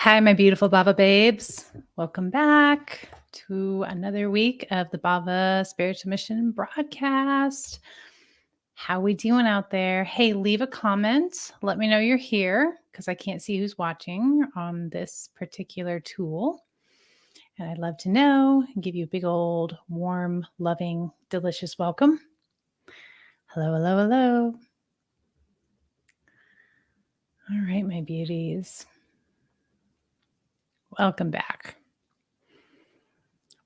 Hi, my beautiful Bhava Babes. Welcome back to another week of the Bhava Spiritual Mission broadcast. How we doing out there? Hey, leave a comment. Let me know you're here because I can't see who's watching on this particular tool. And I'd love to know and give you a big old, warm, loving, delicious welcome. Hello, hello, hello. All right, my beauties. Welcome back.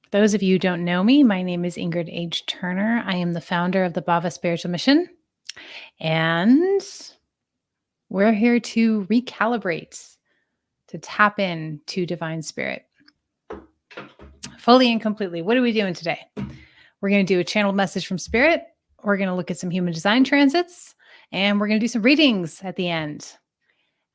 For those of you who don't know me, my name is Ingrid H. Turner. I am the founder of the Bhava Spiritual Mission, and we're here to recalibrate, to tap into divine spirit fully and completely. What are we doing today? We're going to do a channeled message from spirit. We're going to look at some human design transits, and we're going to do some readings at the end.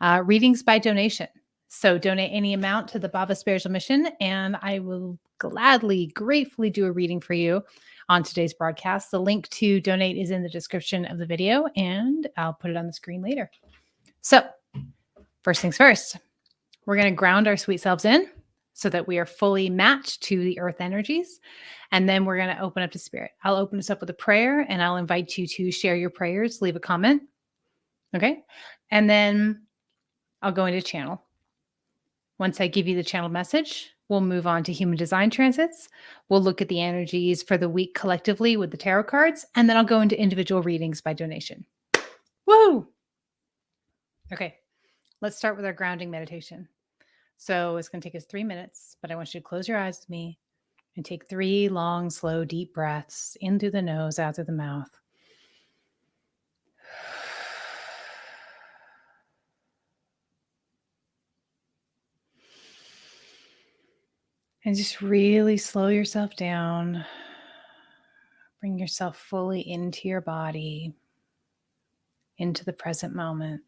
Readings by donation. So donate any amount to the Bhava Spiritual Mission, and I will gladly, gratefully do a reading for you on today's broadcast. The link to donate is in the description of the video, and I'll put it on the screen later. So first things first, we're going to ground our sweet selves in so that we are fully matched to the earth energies. And then we're going to open up to spirit. I'll open us up with a prayer, and I'll invite you to share your prayers, leave a comment. Okay. And then I'll go into channel. Once I give you the channel message, we'll move on to human design transits. We'll look at the energies for the week collectively with the tarot cards, and then I'll go into individual readings by donation. Woo! Okay, let's start with our grounding meditation. So it's going to take us 3 minutes, but I want you to close your eyes with me and take 3 long, slow, deep breaths in through the nose, out through the mouth. And just really slow yourself down. Bring yourself fully into your body, into the present moment.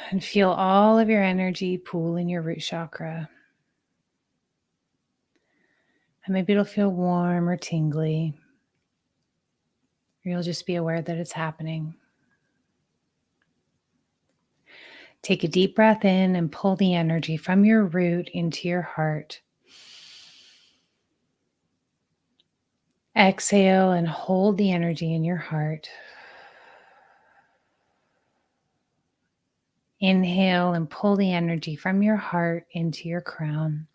And feel all of your energy pool in your root chakra. And maybe it'll feel warm or tingly. Or you'll just be aware that it's happening. Take a deep breath in and pull the energy from your root into your heart. Exhale and hold the energy in your heart. Inhale and pull the energy from your heart into your crown.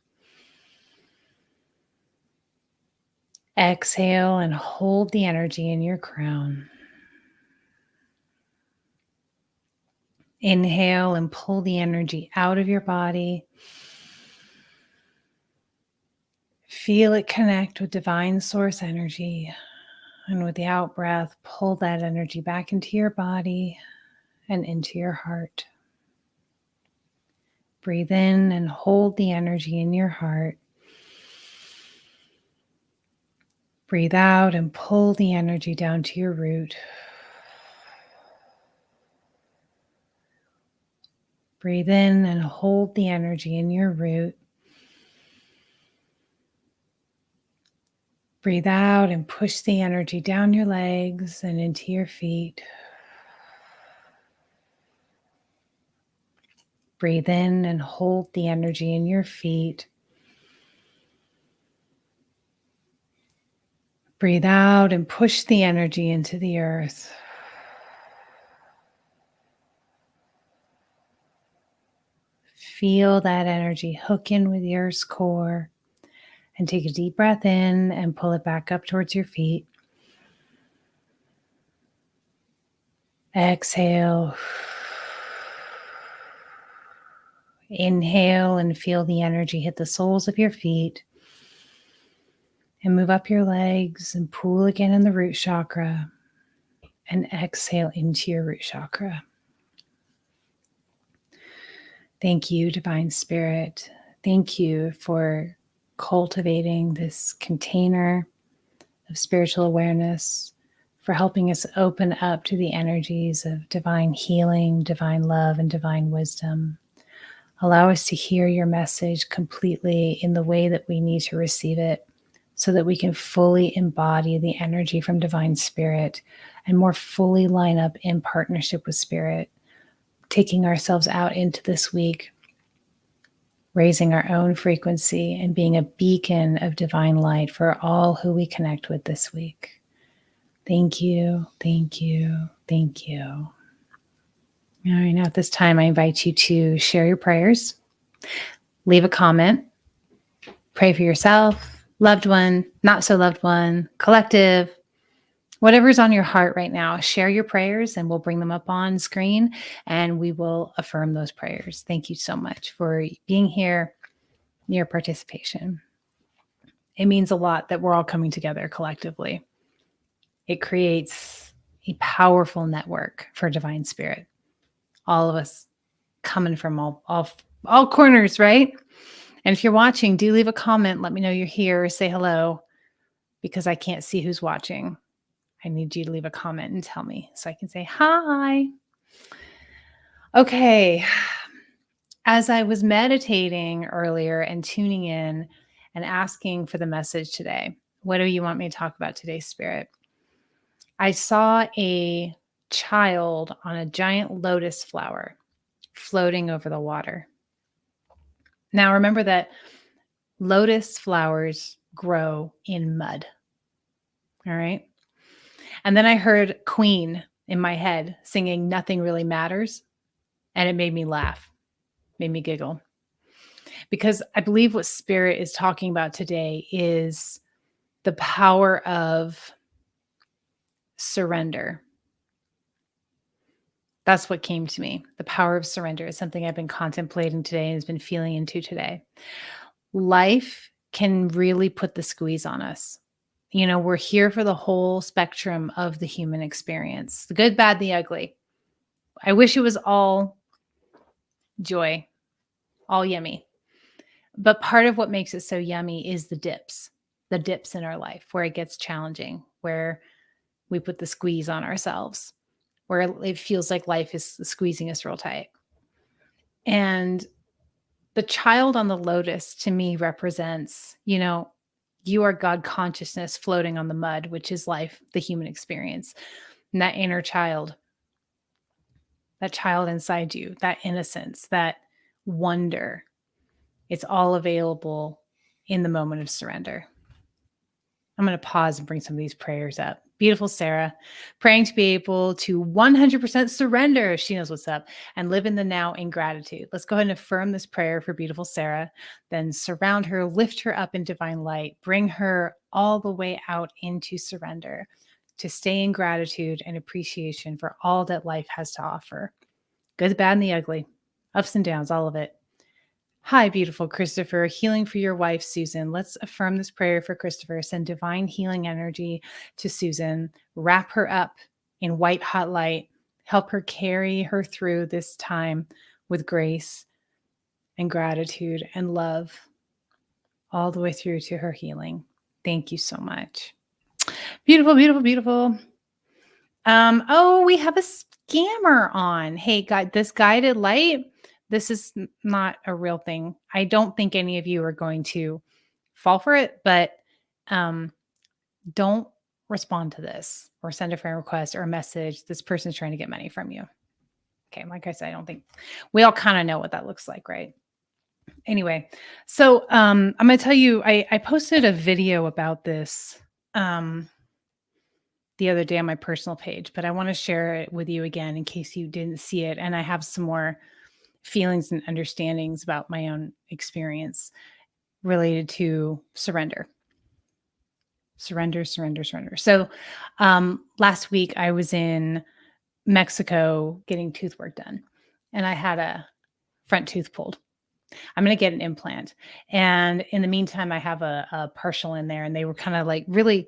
Exhale and hold the energy in your crown. Inhale and pull the energy out of your body. Feel it connect with divine source energy. And with the out breath, pull that energy back into your body and into your heart. Breathe in and hold the energy in your heart. Breathe out and pull the energy down to your root. Breathe in and hold the energy in your root. Breathe out and push the energy down your legs and into your feet. Breathe in and hold the energy in your feet. Breathe out and push the energy into the earth. Feel that energy hook in with the earth's core. And take a deep breath in and pull it back up towards your feet. Exhale. Inhale and feel the energy hit the soles of your feet. And move up your legs and pool again in the root chakra. And exhale into your root chakra. Thank you, Divine Spirit. Thank you for cultivating this container of spiritual awareness, for helping us open up to the energies of divine healing, divine love, and divine wisdom. Allow us to hear your message completely in the way that we need to receive it, so that we can fully embody the energy from Divine Spirit and more fully line up in partnership with Spirit, taking ourselves out into this week, raising our own frequency and being a beacon of divine light for all who we connect with this week. Thank you, thank you, thank you. All right, now at this time, I invite you to share your prayers, leave a comment, pray for yourself, loved one, not so loved one, collective, whatever's on your heart right now. Share your prayers and we'll bring them up on screen and we will affirm those prayers. Thank you so much for being here, your participation. It means a lot that we're all coming together collectively. It creates a powerful network for divine spirit. All of us coming from all corners, right? And if you're watching, do leave a comment. Let me know you're here. Say hello, because I can't see who's watching. I need you to leave a comment and tell me so I can say hi. Okay. As I was meditating earlier and tuning in and asking for the message today, what do you want me to talk about today, Spirit? I saw a child on a giant lotus flower floating over the water. Now, remember that lotus flowers grow in mud. All right. And then I heard Queen in my head singing Nothing Really Matters. And it made me laugh, made me giggle. Because I believe what Spirit is talking about today is the power of surrender. That's what came to me. The power of surrender is something I've been contemplating today and has been feeling into today. Life can really put the squeeze on us. You know, we're here for the whole spectrum of the human experience, the good, bad, the ugly. I wish it was all joy, all yummy. But part of what makes it so yummy is the dips in our life where it gets challenging, where we put the squeeze on ourselves, where it feels like life is squeezing us real tight. And the child on the lotus to me represents, you know, you are God consciousness floating on the mud, which is life, the human experience. And that inner child, that child inside you, that innocence, that wonder, it's all available in the moment of surrender. I'm going to pause and bring some of these prayers up. Beautiful Sarah, praying to be able to 100% surrender. She knows what's up and live in the now in gratitude. Let's go ahead and affirm this prayer for beautiful Sarah. Then surround her, lift her up in divine light, bring her all the way out into surrender to stay in gratitude and appreciation for all that life has to offer. Good, the bad, and the ugly, ups and downs, all of it. Hi, beautiful Christopher. Healing for your wife, Susan. Let's affirm this prayer for Christopher. Send divine healing energy to Susan. Wrap her up in white hot light. Help her carry her through this time with grace and gratitude and love all the way through to her healing. Thank you so much. Beautiful, beautiful, beautiful. Oh, we have a scammer on. Hey, this guided light. This is not a real thing. I don't think any of you are going to fall for it, but don't respond to this or send a friend request or a message. This person's trying to get money from you. Okay, like I said, I don't think we all kind of know what that looks like, right? Anyway, so I'm going to tell you, I posted a video about this the other day on my personal page, but I want to share it with you again in case you didn't see it. And I have some more feelings and understandings about my own experience related to surrender. Surrender. So last week I was in Mexico getting tooth work done and I had a front tooth pulled. I'm going to get an implant. And in the meantime, I have a partial in there and they were kind of like really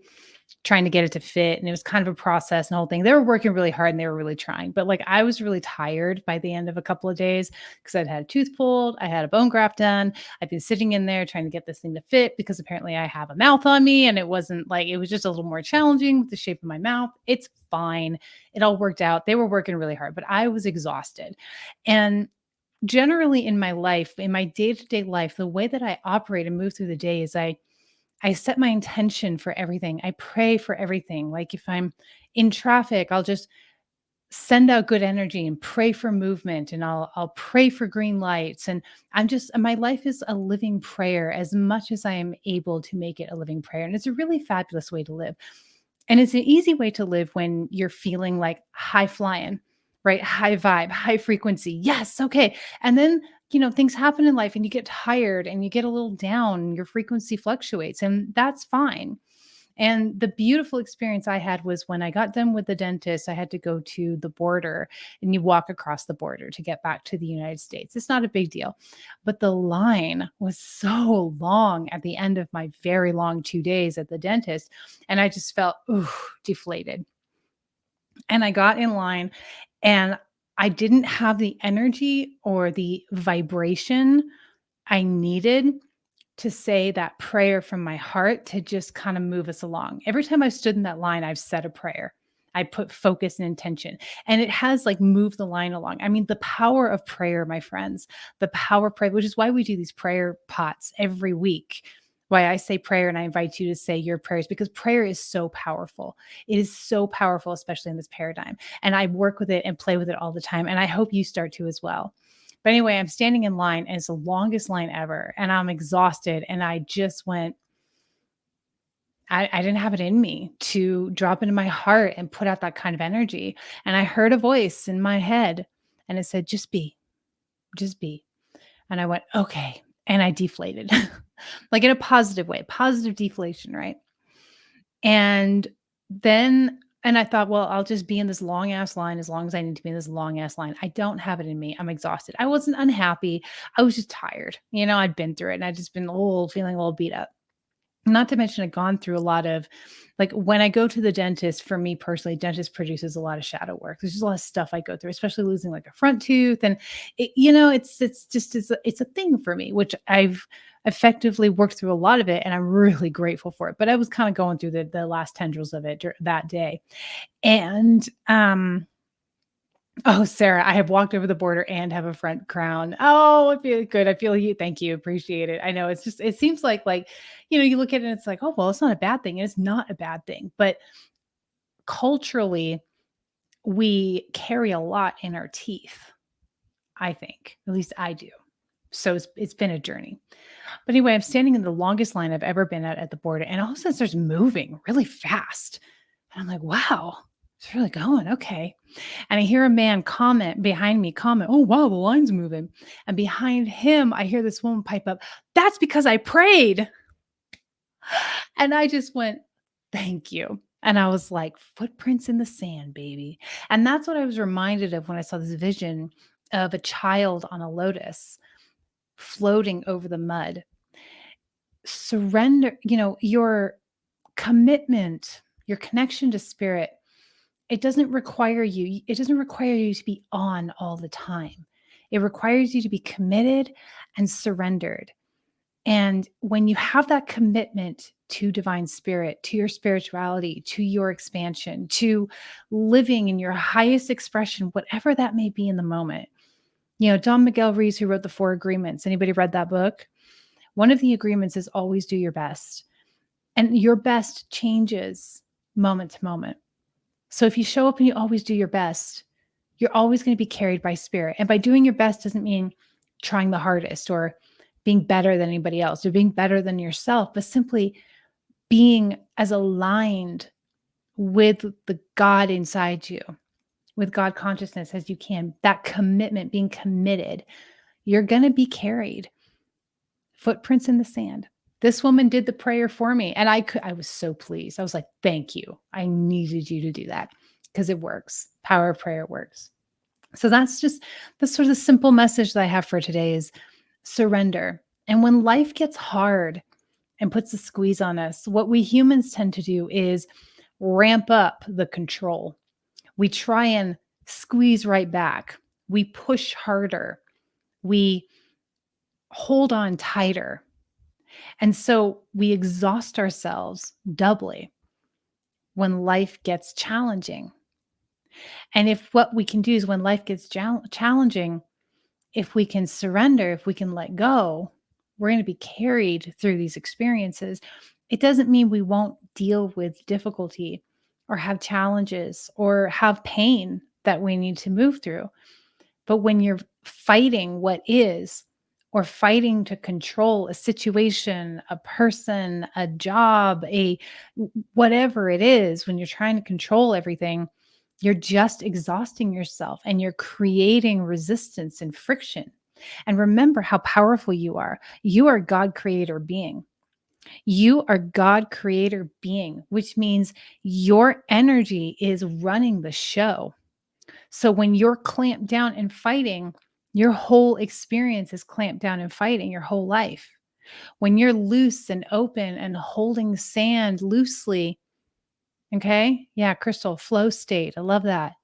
trying to get it to fit. And it was kind of a process and the whole thing. They were working really hard and they were really trying. But like I was really tired by the end of a couple of days because I'd had a tooth pulled. I had a bone graft done. I'd been sitting in there trying to get this thing to fit because apparently I have a mouth on me. And it wasn't like, it was just a little more challenging with the shape of my mouth. It's fine. It all worked out. They were working really hard, but I was exhausted. And generally in my life, in my day-to-day life, the way that I operate and move through the day is I set my intention for everything. I pray for everything. Like if I'm in traffic, I'll just send out good energy and pray for movement, and I'll pray for green lights, and my life is a living prayer as much as I am able to make it a living prayer, and it's a really fabulous way to live. And it's an easy way to live when you're feeling like high flying, right? High vibe, high frequency. Yes, okay. And then, things happen in life and you get tired and you get a little down, and your frequency fluctuates, and that's fine. And the beautiful experience I had was when I got done with the dentist, I had to go to the border, and you walk across the border to get back to the United States. It's not a big deal, but the line was so long at the end of my very long 2 days at the dentist. And I just felt deflated. And I got in line, and I didn't have the energy or the vibration I needed to say that prayer from my heart to just kind of move us along. Every time I've stood in that line, I've said a prayer. I put focus and intention, and it has like moved the line along. I mean, the power of prayer, my friends, the power of prayer, which is why we do these prayer pots every week. Why I say prayer and I invite you to say your prayers, because prayer is so powerful. It is so powerful, especially in this paradigm. And I work with it and play with it all the time. And I hope you start to as well. But anyway, I'm standing in line, and it's the longest line ever, and I'm exhausted. And I just went, I didn't have it in me to drop into my heart and put out that kind of energy. And I heard a voice in my head, and it said, just be, just be. And I went, okay. And I deflated, like in a positive way, positive deflation, right? And then and I thought, well, I'll just be in this long ass line as long as I need to be in this long ass line. I don't have it in me. I'm exhausted. I wasn't unhappy. I was just tired. I'd been through it, and I'd just been feeling a little beat up. Not to mention I'd gone through a lot of, like, when I go to the dentist, for me personally, dentist produces a lot of shadow work. There's just a lot of stuff I go through, especially losing like a front tooth. And it's a thing for me, which I've effectively worked through a lot of it, and I'm really grateful for it. But I was kind of going through the last tendrils of it that day. And oh, Sarah, I have walked over the border and have a front crown. Oh, I feel good. I feel you. Thank you. Appreciate it. I know it seems like, you look at it and it's like, oh, well, it's not a bad thing. And it's not a bad thing. But culturally, we carry a lot in our teeth, I think. At least I do. So it's been a journey. But anyway, I'm standing in the longest line I've ever been at the border, and all of a sudden it starts moving really fast. And I'm like, wow, it's really going. Okay. And I hear a man behind me comment, oh, wow, the line's moving. And behind him, I hear this woman pipe up, that's because I prayed. And I just went, thank you. And I was like, footprints in the sand, baby. And that's what I was reminded of when I saw this vision of a child on a lotus floating over the mud. Surrender, your commitment, your connection to spirit. It doesn't require you to be on all the time. It requires you to be committed and surrendered. And when you have that commitment to divine spirit, to your spirituality, to your expansion, to living in your highest expression, whatever that may be in the moment. Don Miguel Ruiz, who wrote the 4 Agreements. Anybody read that book? One of the agreements is always do your best. And your best changes moment to moment. So if you show up and you always do your best, you're always going to be carried by spirit. And by doing your best doesn't mean trying the hardest or being better than anybody else or being better than yourself, but simply being as aligned with the God inside you, with God consciousness as you can. That commitment, being committed, you're going to be carried. Footprints in the sand. This woman did the prayer for me, and I was so pleased. I was like, thank you. I needed you to do that because it works. Power of prayer works. So that's sort of the simple message that I have for today is surrender. And when life gets hard and puts a squeeze on us, what we humans tend to do is ramp up the control. We try and squeeze right back. We push harder. We hold on tighter. And so we exhaust ourselves doubly when life gets challenging. And if what we can do is when life gets challenging, if we can surrender, if we can let go, we're going to be carried through these experiences. It doesn't mean we won't deal with difficulty or have challenges or have pain that we need to move through. But when you're fighting what is, or fighting to control a situation, a person, a job, whatever it is, when you're trying to control everything, you're just exhausting yourself and you're creating resistance and friction. And remember how powerful you are. You are God creator being. You are God creator being, which means your energy is running the show. So when you're clamped down and fighting, your whole experience is clamped down and fighting your whole life. When you're loose and open and holding sand loosely, okay? Yeah, Crystal, flow state. I love that.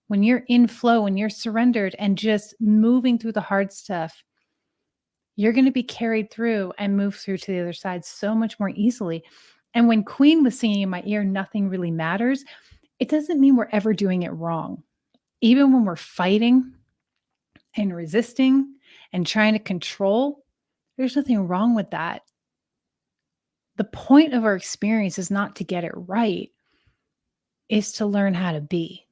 When you're in flow, when you're surrendered and just moving through the hard stuff, you're going to be carried through and move through to the other side so much more easily. And when Queen was singing in my ear, nothing really matters, it doesn't mean we're ever doing it wrong. Even when we're fighting and resisting and trying to control, there's nothing wrong with that. The point of our experience is not to get it right, is to learn how to be,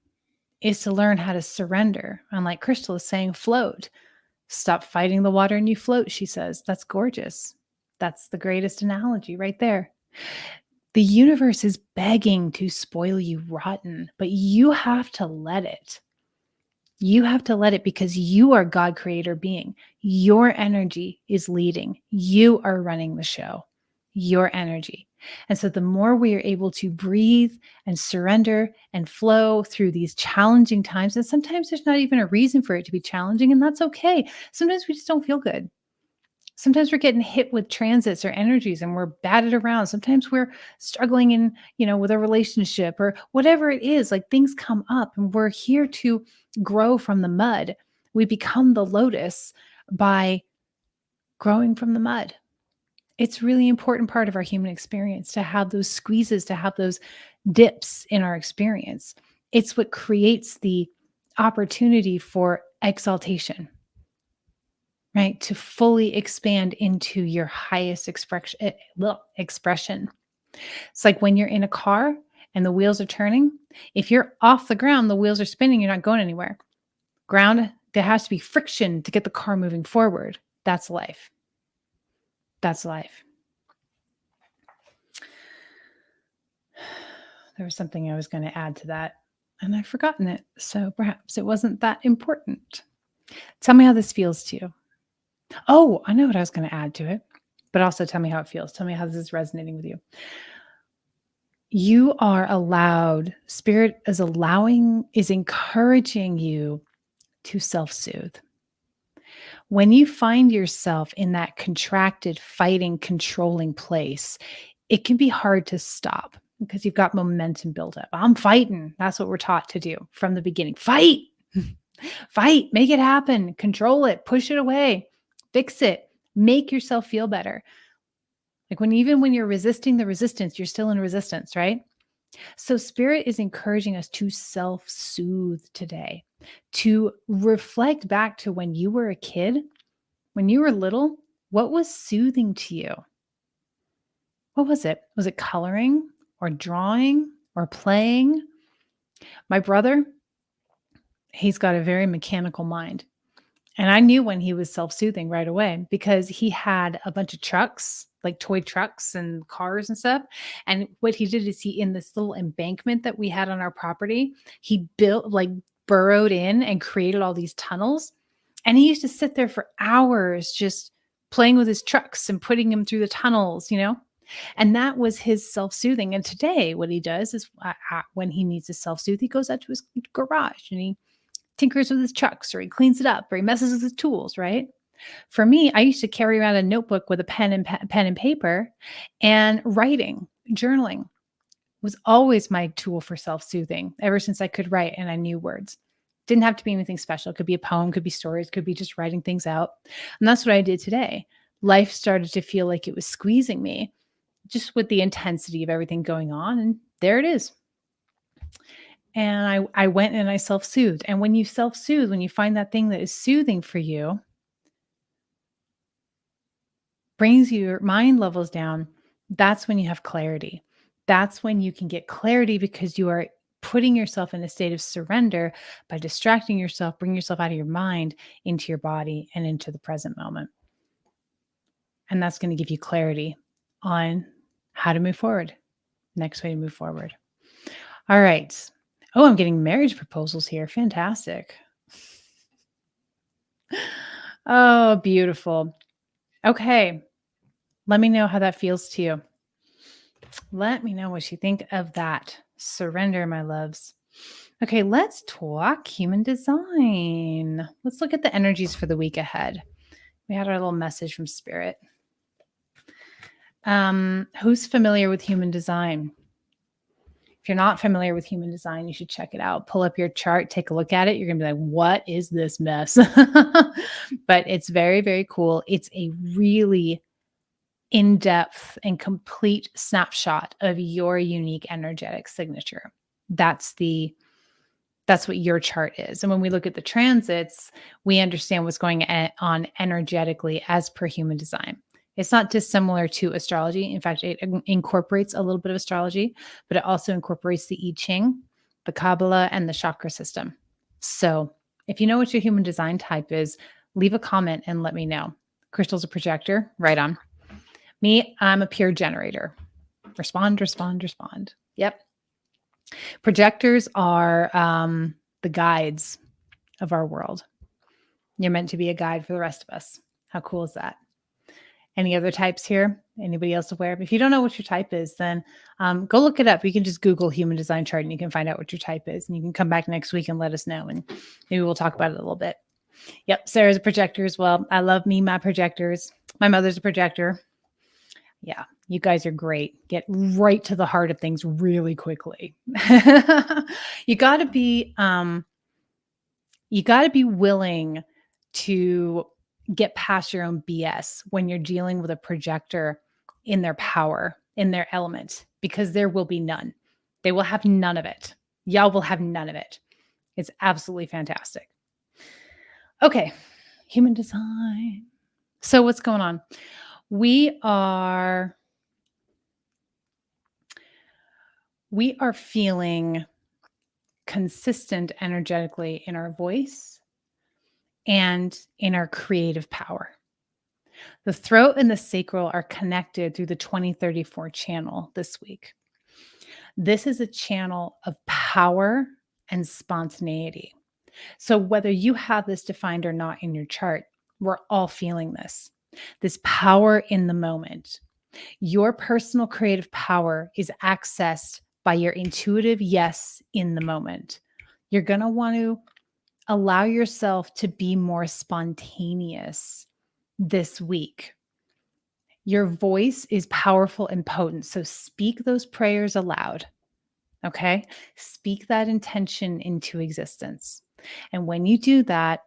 is to learn how to surrender. And like Crystal is saying, float. Stop fighting the water and you float, she says. That's gorgeous. That's the greatest analogy right there. The universe is begging to spoil you rotten, but you have to let it. You have to let it because you are God creator being. Your energy is leading. You are running the show. Your energy. And so the more we are able to breathe and surrender and flow through these challenging times, and sometimes there's not even a reason for it to be challenging, and that's okay. Sometimes we just don't feel good. Sometimes we're getting hit with transits or energies and we're batted around. Sometimes we're struggling with a relationship or whatever it is, like things come up and we're here to grow from the mud. We become the lotus by growing from the mud. It's really important part of our human experience to have those squeezes, to have those dips in our experience. It's what creates the opportunity for exaltation, right? To fully expand into your highest expression. It's like when you're in a car and the wheels are turning. If you're off the ground, the wheels are spinning, you're not going anywhere. Ground, there has to be friction to get the car moving forward. That's life. That's life. There was something I was going to add to that, and I've forgotten it. So perhaps it wasn't that important. Tell me how this feels to you. Oh, I know what I was going to add to it, but also tell me how it feels. Tell me how this is resonating with you. You are allowed, Spirit is encouraging you to self-soothe. When you find yourself in that contracted, fighting, controlling place, it can be hard to stop because you've got momentum built up. I'm fighting. That's what we're taught to do from the beginning. Fight, fight, make it happen, control it, push it away, fix it, make yourself feel better. Like even when you're resisting the resistance, you're still in resistance, right? So Spirit is encouraging us to self-soothe today, to reflect back to when you were a kid, when you were little, what was soothing to you? What was it? Was it coloring or drawing or playing? My brother, he's got a very mechanical mind. And I knew when he was self-soothing right away because he had a bunch of trucks, like toy trucks and cars and stuff. And what he did is in this little embankment that we had on our property, he burrowed in and created all these tunnels. And he used to sit there for hours just playing with his trucks and putting them through the tunnels, And that was his self-soothing. And today what he does is when he needs to self-soothe, he goes out to his garage and he tinkers with his trucks or he cleans it up or he messes with his tools, right? For me, I used to carry around a notebook with a pen and paper, and writing, journaling was always my tool for self-soothing ever since I could write and I knew words. Didn't have to be anything special. It could be a poem, could be stories, could be just writing things out. And that's what I did today. Life started to feel like it was squeezing me just with the intensity of everything going on. And there it is. And I went and I self-soothed. And when you self-soothe, when you find that thing that is soothing for you, brings your mind levels down, that's when you have clarity. That's when you can get clarity because you are putting yourself in a state of surrender by distracting yourself, bring yourself out of your mind into your body and into the present moment. And that's going to give you clarity on how to move forward. Next way to move forward. All right. Oh, I'm getting marriage proposals here. Fantastic. Oh, beautiful. Okay. Let me know how that feels to you. Let me know what you think of that. Surrender, my loves. Okay, let's talk human design. Let's look at the energies for the week ahead. We had our little message from Spirit. Who's familiar with human design? If you're not familiar with human design, you should check it out. Pull up your chart, take a look at it. You're going to be like, what is this mess? But it's very, very cool. It's a really in-depth and complete snapshot of your unique energetic signature. That's what your chart is. And when we look at the transits, we understand what's going on energetically as per human design. It's not dissimilar to astrology. In fact, it incorporates a little bit of astrology, but it also incorporates the I Ching, the Kabbalah, and the chakra system. So if you know what your human design type is, leave a comment and let me know. Crystal's a projector. Right on. Me, I'm a pure generator. Respond, respond, respond. Yep. Projectors are the guides of our world. You're meant to be a guide for the rest of us. How cool is that? Any other types here? Anybody else aware? If you don't know what your type is, then go look it up. You can just Google human design chart and you can find out what your type is. And you can come back next week and let us know. And maybe we'll talk about it a little bit. Yep. Sarah's a projector as well. I love me, my projectors. My mother's a projector. Yeah. You guys are great. Get right to the heart of things really quickly. You got to be willing to get past your own BS when you're dealing with a projector in their power, in their element, because there will be none. They will have none of it. Y'all will have none of it. It's absolutely fantastic. Okay. Human design. So what's going on? We are feeling consistent energetically in our voice and in our creative power. The throat and the sacral are connected through the 2034 channel this week. This is a channel of power and spontaneity. So whether you have this defined or not in your chart, we're all feeling this power in the moment. Your personal creative power is accessed by your intuitive yes in the moment. You're going to want to allow yourself to be more spontaneous this week. Your voice is powerful and potent. So speak those prayers aloud. Okay? Speak that intention into existence. And when you do that,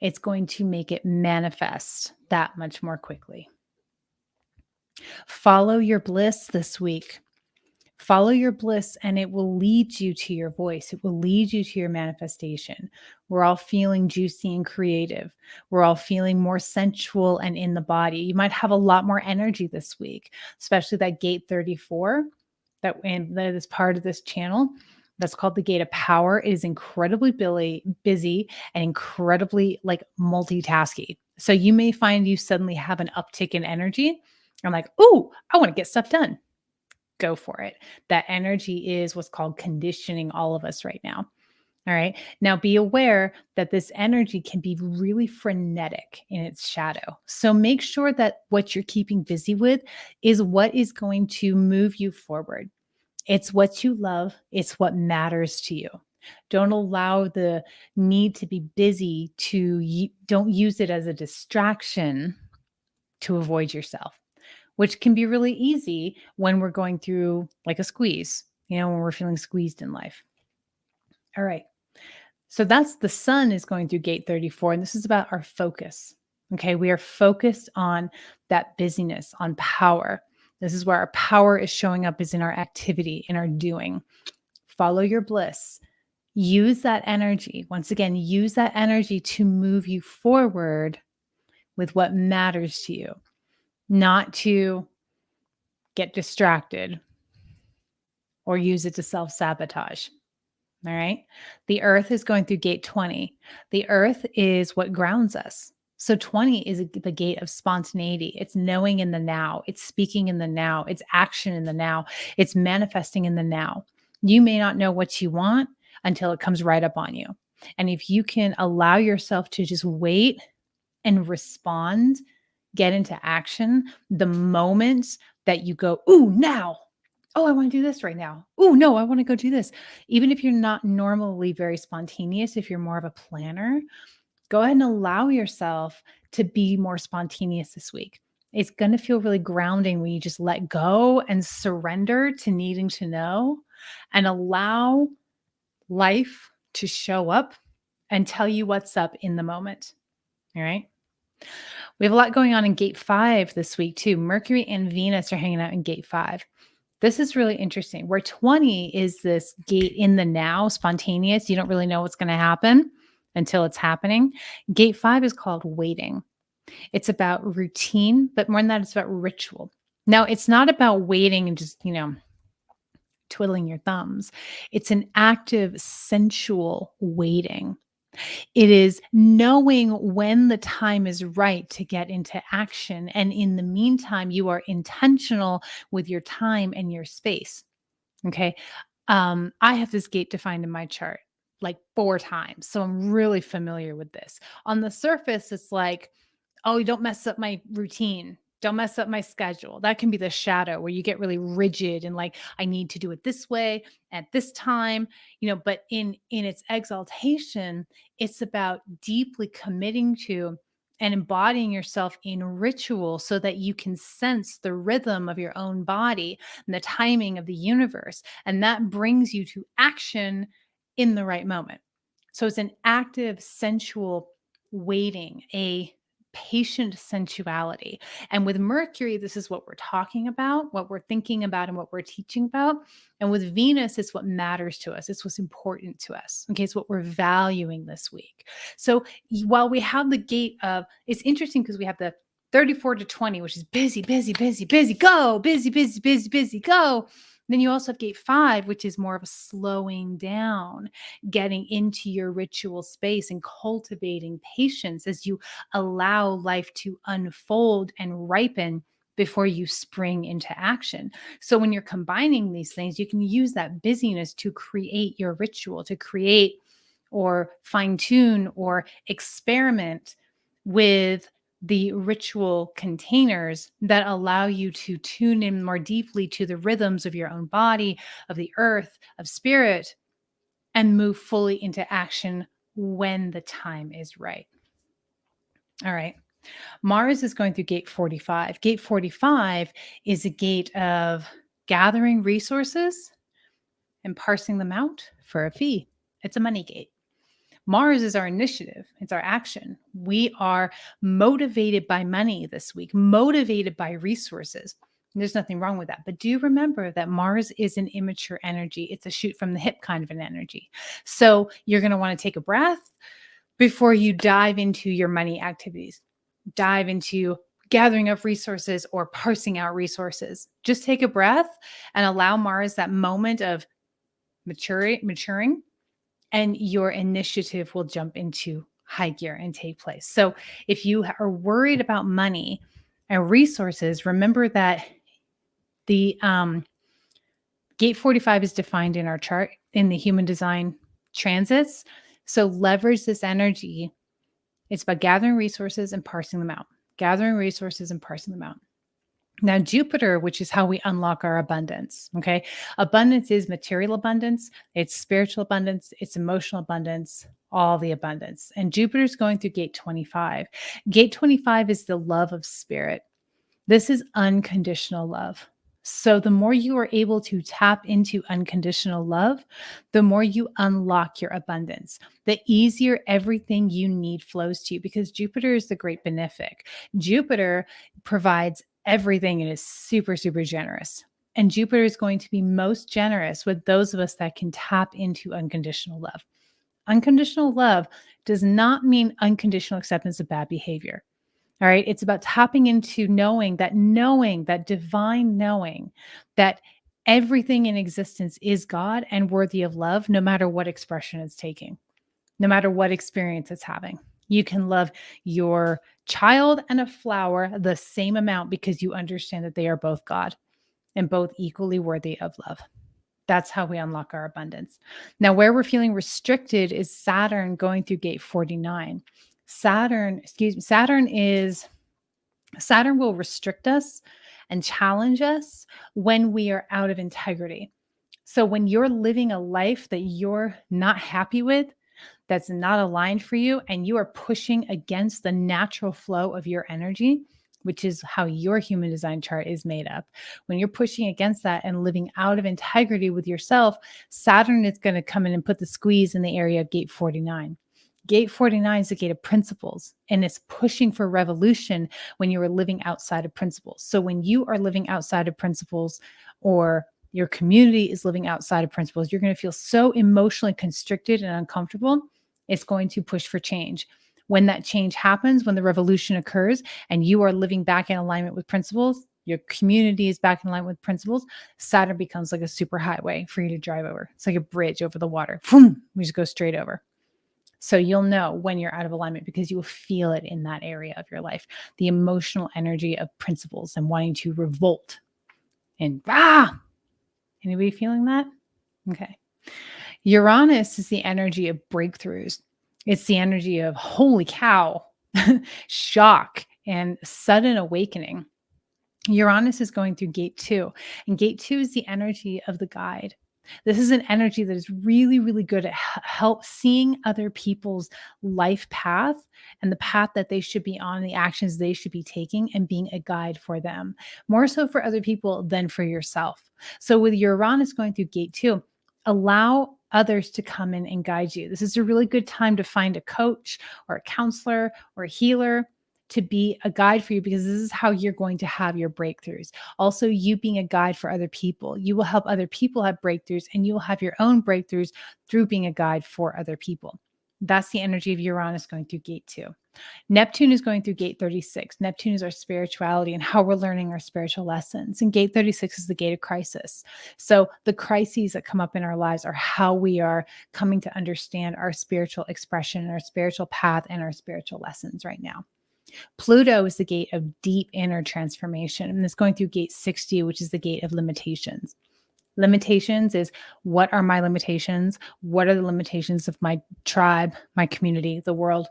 it's going to make it manifest that much more quickly. Follow your bliss this week. Follow your bliss and it will lead you to your voice. It will lead you to your manifestation. We're all feeling juicy and creative. We're all feeling more sensual and in the body. You might have a lot more energy this week, especially that gate 34 that is part of this channel. That's called the gate of power. It is incredibly busy and incredibly multitasky. So you may find you suddenly have an uptick in energy. I'm like, ooh, I want to get stuff done. Go for it. That energy is what's called conditioning all of us right now. All right. Now be aware that this energy can be really frenetic in its shadow. So make sure that what you're keeping busy with is what is going to move you forward. It's what you love. It's what matters to you. Don't allow the need to be busy don't use it as a distraction to avoid yourself, which can be really easy when we're going through like a squeeze, when we're feeling squeezed in life. All right. So that's the sun is going through gate 34, and this is about our focus. Okay. We are focused on that busyness, on power. This is where our power is showing up, is in our activity, in our doing. Follow your bliss. Use that energy. Once again, use that energy to move you forward with what matters to you, not to get distracted or use it to self-sabotage. All right. The earth is going through gate 20. The earth is what grounds us. So 20 is the gate of spontaneity. It's knowing in the now. It's speaking in the now. It's action in the now. It's manifesting in the now. You may not know what you want until it comes right up on you. And if you can allow yourself to just wait and respond, get into action, the moment that you go, ooh, now, oh, I want to do this right now. Oh, no, I want to go do this. Even if you're not normally very spontaneous, if you're more of a planner, go ahead and allow yourself to be more spontaneous this week. It's going to feel really grounding when you just let go and surrender to needing to know and allow life to show up and tell you what's up in the moment. All right. We have a lot going on in gate 5 this week too. Mercury and Venus are hanging out in gate 5. This is really interesting. Where 20 is this gate in the now, spontaneous. You don't really know what's going to happen until it's happening. Gate 5 is called waiting. It's about routine, but more than that, it's about ritual. Now, it's not about waiting and just, twiddling your thumbs. It's an active, sensual waiting. It is knowing when the time is right to get into action. And in the meantime, you are intentional with your time and your space. Okay. I have this gate defined in my chart like 4 times. So I'm really familiar with this. On the surface, it's like, oh, don't mess up my routine. Don't mess up my schedule. That can be the shadow where you get really rigid and like, I need to do it this way at this time, but in its exaltation, it's about deeply committing to and embodying yourself in ritual so that you can sense the rhythm of your own body and the timing of the universe. And that brings you to action in the right moment. So it's an active, sensual waiting, a patient sensuality. And with Mercury, this is what we're talking about, what we're thinking about, and what we're teaching about. And with Venus, it's what matters to us. It's what's important to us. Okay. It's what we're valuing this week. So while we have the gate of, it's interesting because we have the 34 to 20, which is busy, busy, busy, busy, go, busy, busy, busy, busy, go. Then you also have gate 5, which is more of a slowing down, getting into your ritual space and cultivating patience as you allow life to unfold and ripen before you spring into action. So when you're combining these things, you can use that busyness to create your ritual, to create or fine tune or experiment with the ritual containers that allow you to tune in more deeply to the rhythms of your own body, of the earth, of spirit, and move fully into action when the time is right. All right. Mars is going through gate 45. Gate 45 is a gate of gathering resources and parsing them out for a fee. It's a money gate. Mars is our initiative. It's our action. We are motivated by money this week, motivated by resources. And there's nothing wrong with that. But do remember that Mars is an immature energy. It's a shoot from the hip kind of an energy. So you're going to want to take a breath before you dive into your money activities, dive into gathering up resources or parsing out resources. Just take a breath and allow Mars that moment of maturing, and your initiative will jump into high gear and take place. So if you are worried about money and resources, remember that the gate 45 is defined in our chart in the human design transits. So leverage this energy. It's about gathering resources and parsing them out. Gathering resources and parsing them out. Now, Jupiter, which is how we unlock our abundance. Okay. Abundance is material abundance, it's spiritual abundance, it's emotional abundance, all the abundance. And Jupiter's going through gate 25. Gate 25 is the love of spirit. This is unconditional love. So the more you are able to tap into unconditional love, the more you unlock your abundance, the easier everything you need flows to you, because Jupiter is the great benefic. Jupiter provides everything and is super, super generous. And Jupiter is going to be most generous with those of us that can tap into unconditional love. Unconditional love does not mean unconditional acceptance of bad behavior. All right. It's about tapping into knowing that divine knowing that Everything in existence is God and worthy of love, no matter what expression it's taking, no matter what experience it's having. You can love your child and a flower the same amount because you understand that they are both God and both equally worthy of love. That's how we unlock our abundance. Now, where we're feeling restricted is Saturn going through gate 49. Saturn will restrict us and challenge us when we are out of integrity. So when you're living a life that you're not happy with, that's not aligned for you, and you are pushing against the natural flow of your energy, which is how your human design chart is made up. When you're pushing against that and living out of integrity with yourself, Saturn is going to come in and put the squeeze in the area of gate 49. Gate 49 is the gate of principles, and it's pushing for revolution when you are living outside of principles. So when you are living outside of principles, or your community is living outside of principles, you're going to feel so emotionally constricted and uncomfortable. It's going to push for change. When that change happens, when the revolution occurs and you are living back in alignment with principles, your community is back in line with principles, Saturn becomes like a super highway for you to drive over. It's like a bridge over the water. Boom, we just go straight over. So you'll know when you're out of alignment because you will feel it in that area of your life. The emotional energy of principles and wanting to revolt. And anybody feeling that? Okay. Uranus is the energy of breakthroughs. It's the energy of holy cow, shock, and sudden awakening. Uranus is going through gate 2, and gate 2 is the energy of the guide. This is an energy that is really, really good at help seeing other people's life path and the path that they should be on, the actions they should be taking, and being a guide for them, more so for other people than for yourself. So with Uranus going through gate 2, allow others to come in and guide you. This is a really good time to find a coach or a counselor or a healer to be a guide for you, because this is how you're going to have your breakthroughs. Also, you being a guide for other people, you will help other people have breakthroughs, and you will have your own breakthroughs through being a guide for other people. That's the energy of Uranus going through gate 2. Neptune is going through gate 36. Neptune is our spirituality and how we're learning our spiritual lessons. And gate 36 is the gate of crisis. So the crises that come up in our lives are how we are coming to understand our spiritual expression, our spiritual path, and our spiritual lessons right now. Pluto is the gate of deep inner transformation, and it's going through gate 60, which is the gate of limitations. Limitations is, what are my limitations? What are the limitations of my tribe, my community, the world?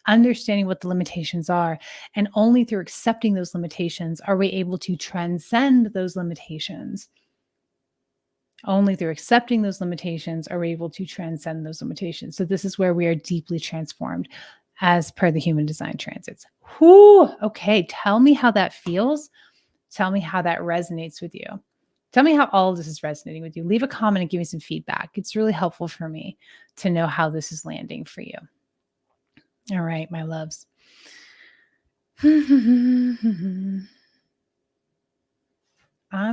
Understanding what the limitations are. And only through accepting those limitations are we able to transcend those limitations. Only through accepting those limitations are we able to transcend those limitations. So this is where we are deeply transformed as per the human design transits. Whew, okay, tell me how that feels. Tell me how that resonates with you. Tell me how all of this is resonating with you. Leave a comment and give me some feedback. It's really helpful for me to know how this is landing for you. All right, my loves. I'm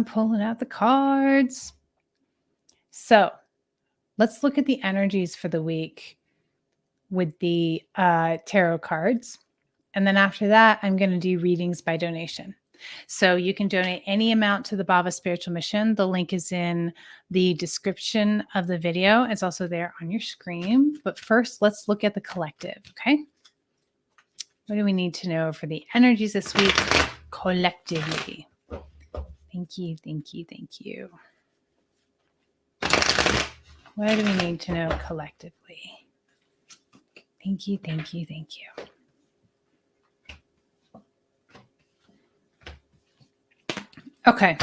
pulling out the cards. So let's look at the energies for the week with the tarot cards. And then after that, I'm going to do readings by donation. So you can donate any amount to the Bhava Spiritual Mission. The link is in the description of the video. It's also there on your screen. But first, let's look at the collective, okay? What do we need to know for the energies this week collectively? Thank you, thank you, thank you. What do we need to know collectively? Thank you, thank you, thank you. Okay.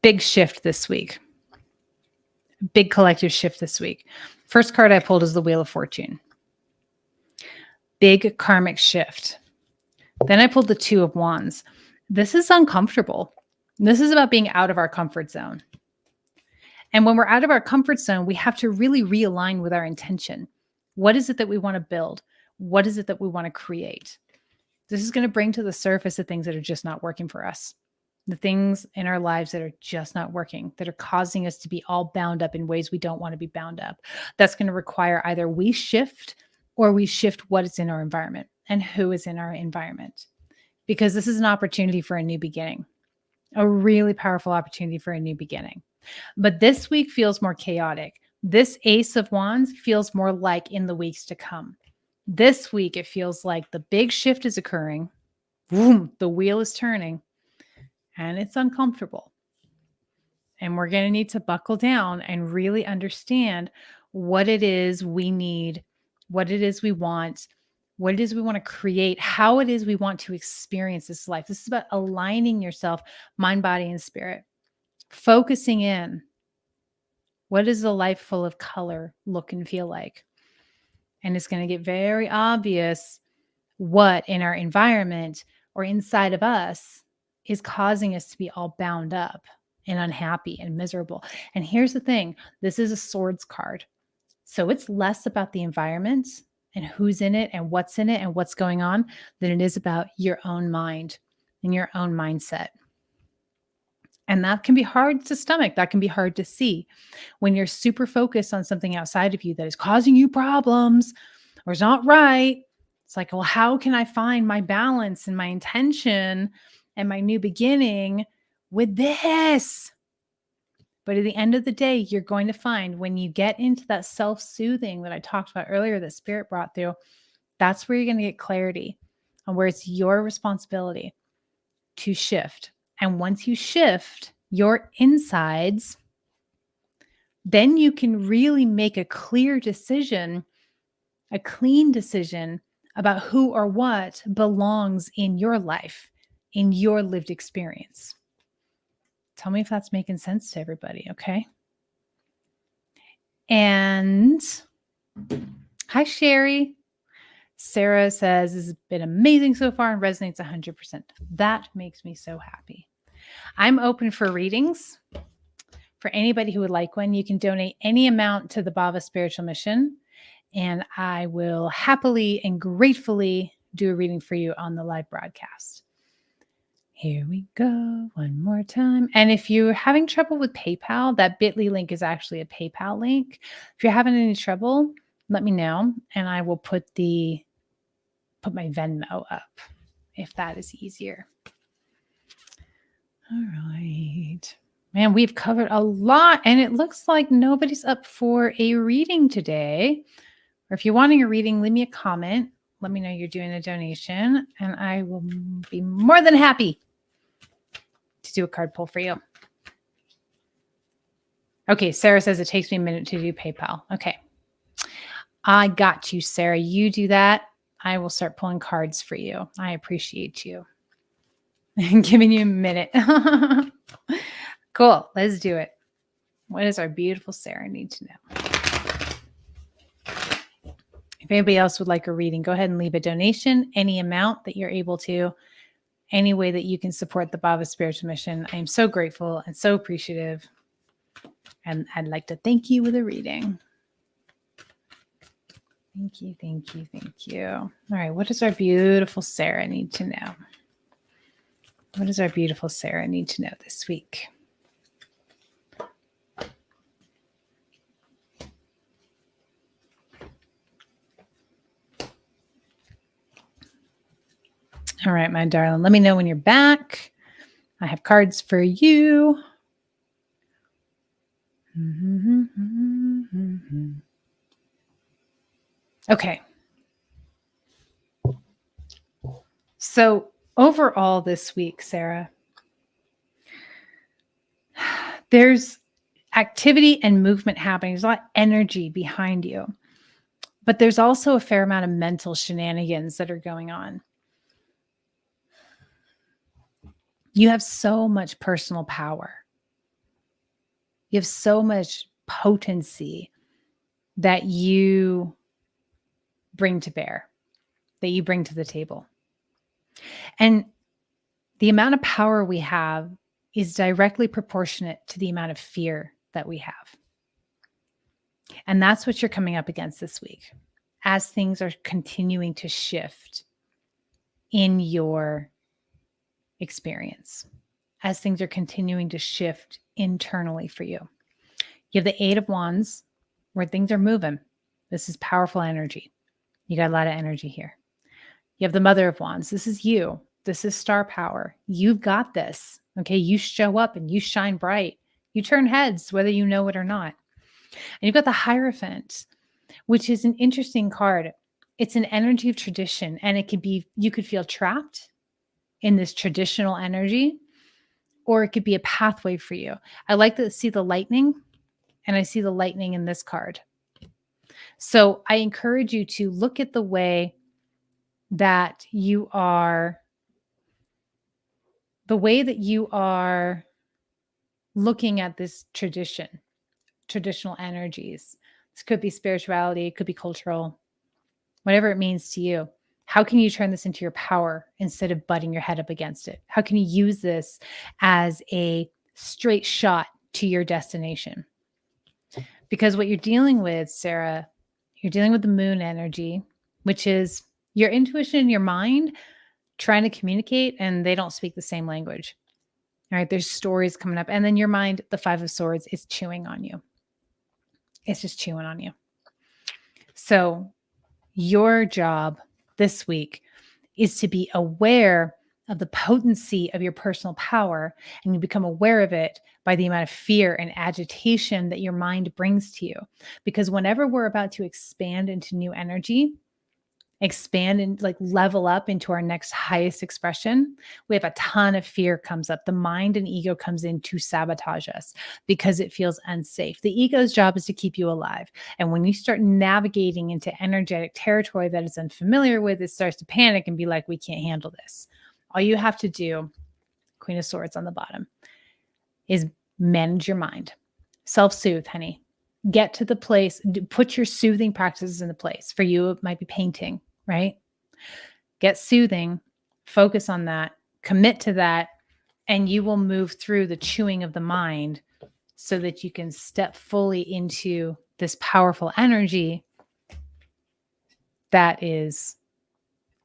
Big shift this week. Big collective shift this week. First card I pulled is the Wheel of Fortune. Big karmic shift. Then I pulled the Two of Wands. This is uncomfortable. This is about being out of our comfort zone. And when we're out of our comfort zone, we have to really realign with our intention. What is it that we want to build? What is it that we want to create? This is going to bring to the surface the things that are just not working for us. The things in our lives that are just not working, that are causing us to be all bound up in ways we don't want to be bound up. That's going to require either we shift or we shift what is in our environment and who is in our environment. Because this is an opportunity for a new beginning. A really powerful opportunity for a new beginning. But this week feels more chaotic. This Ace of Wands feels more like in the weeks to come. This week, it feels like the big shift is occurring. Boom, the wheel is turning and it's uncomfortable. And we're going to need to buckle down and really understand what it is we need, what it is we want, what it is we want to create, how it is we want to experience this life. This is about aligning yourself, mind, body, and spirit, focusing in. What does a life full of color look and feel like? And it's going to get very obvious what in our environment or inside of us is causing us to be all bound up and unhappy and miserable. And here's the thing, this is a swords card. So it's less about the environment and who's in it and what's going on than it is about your own mind and your own mindset. And that can be hard to stomach. That can be hard to see when you're super focused on something outside of you that is causing you problems or is not right. It's like, well, how can I find my balance and my intention and my new beginning with this? But at the end of the day, you're going to find when you get into that self-soothing that I talked about earlier that Spirit brought through, that's where you're going to get clarity on where it's your responsibility to shift. And once you shift your insides, then you can really make a clear decision, a clean decision about who or what belongs in your life, in your lived experience. Tell me if that's making sense to everybody, okay? And hi, Sherry. Sarah says, this has been amazing so far and resonates 100%. That makes me so happy. I'm open for readings. For anybody who would like one, you can donate any amount to the Bhava Spiritual Mission, and I will happily and gratefully do a reading for you on the live broadcast. Here we go, one more time. And if you're having trouble with PayPal, that bit.ly link is actually a PayPal link. If you're having any trouble, let me know, and I will put my Venmo up if that is easier. All right. Man, we've covered a lot, and it looks like nobody's up for a reading today. Or if you're wanting a reading, leave me a comment. Let me know you're doing a donation, and I will be more than happy to do a card pull for you. Okay, Sarah says it takes me a minute to do PayPal. Okay. I got you, Sarah. You do that. I will start pulling cards for you. I appreciate you. Giving you a minute. Cool. Let's do it. What does our beautiful Sarah need to know? If anybody else would like a reading, go ahead and leave a donation, any amount that you're able to, any way that you can support the Bhava Spiritual Mission. I am so grateful and so appreciative. And I'd like to thank you with a reading. Thank you, thank you, thank you. All right, what does our beautiful Sarah need to know? What does our beautiful Sarah need to know this week? All right, my darling, let me know when you're back. I have cards for you. Okay. So overall this week, Sarah, there's activity and movement happening. There's a lot of energy behind you, but there's also a fair amount of mental shenanigans that are going on. You have so much personal power. You have so much potency that you bring to bear, that you bring to the table. And the amount of power we have is directly proportionate to the amount of fear that we have. And that's what you're coming up against this week as things are continuing to shift in your experience, as things are continuing to shift internally for you. You have the Eight of Wands where things are moving. This is powerful energy. You got a lot of energy here. You have the Mother of Wands. This is you. This is star power. You've got this. Okay. You show up and you shine bright. You turn heads, whether you know it or not. And you've got the Hierophant, which is an interesting card. It's an energy of tradition, and it could be, you could feel trapped in this traditional energy, or it could be a pathway for you. I like to see the lightning, and I see the lightning in this card. So I encourage you to look at the way that you are looking at this traditional energies. This could be spirituality, it could be cultural, whatever it means to you. How can you turn this into your power instead of butting your head up against it? How can you use this as a straight shot to your destination? Because what you're dealing with, Sarah, you're dealing with the moon energy, which is your intuition and your mind trying to communicate, and they don't speak the same language. All right, there's stories coming up. And then your mind, the Five of Swords, is chewing on you. It's just chewing on you. So your job this week is to be aware of the potency of your personal power, and you become aware of it by the amount of fear and agitation that your mind brings to you. Because whenever we're about to expand into new energy, expand and like level up into our next highest expression, we have a ton of fear comes up. The mind and ego comes in to sabotage us because it feels unsafe. The ego's job is to keep you alive. And when you start navigating into energetic territory that it's unfamiliar with, it starts to panic and be like, we can't handle this. All you have to do, Queen of Swords on the bottom, is manage your mind. Self-soothe, honey. Get to the place, put your soothing practices into place. For you, it might be painting, right? Get soothing, focus on that, commit to that, and you will move through the chewing of the mind so that you can step fully into this powerful energy that is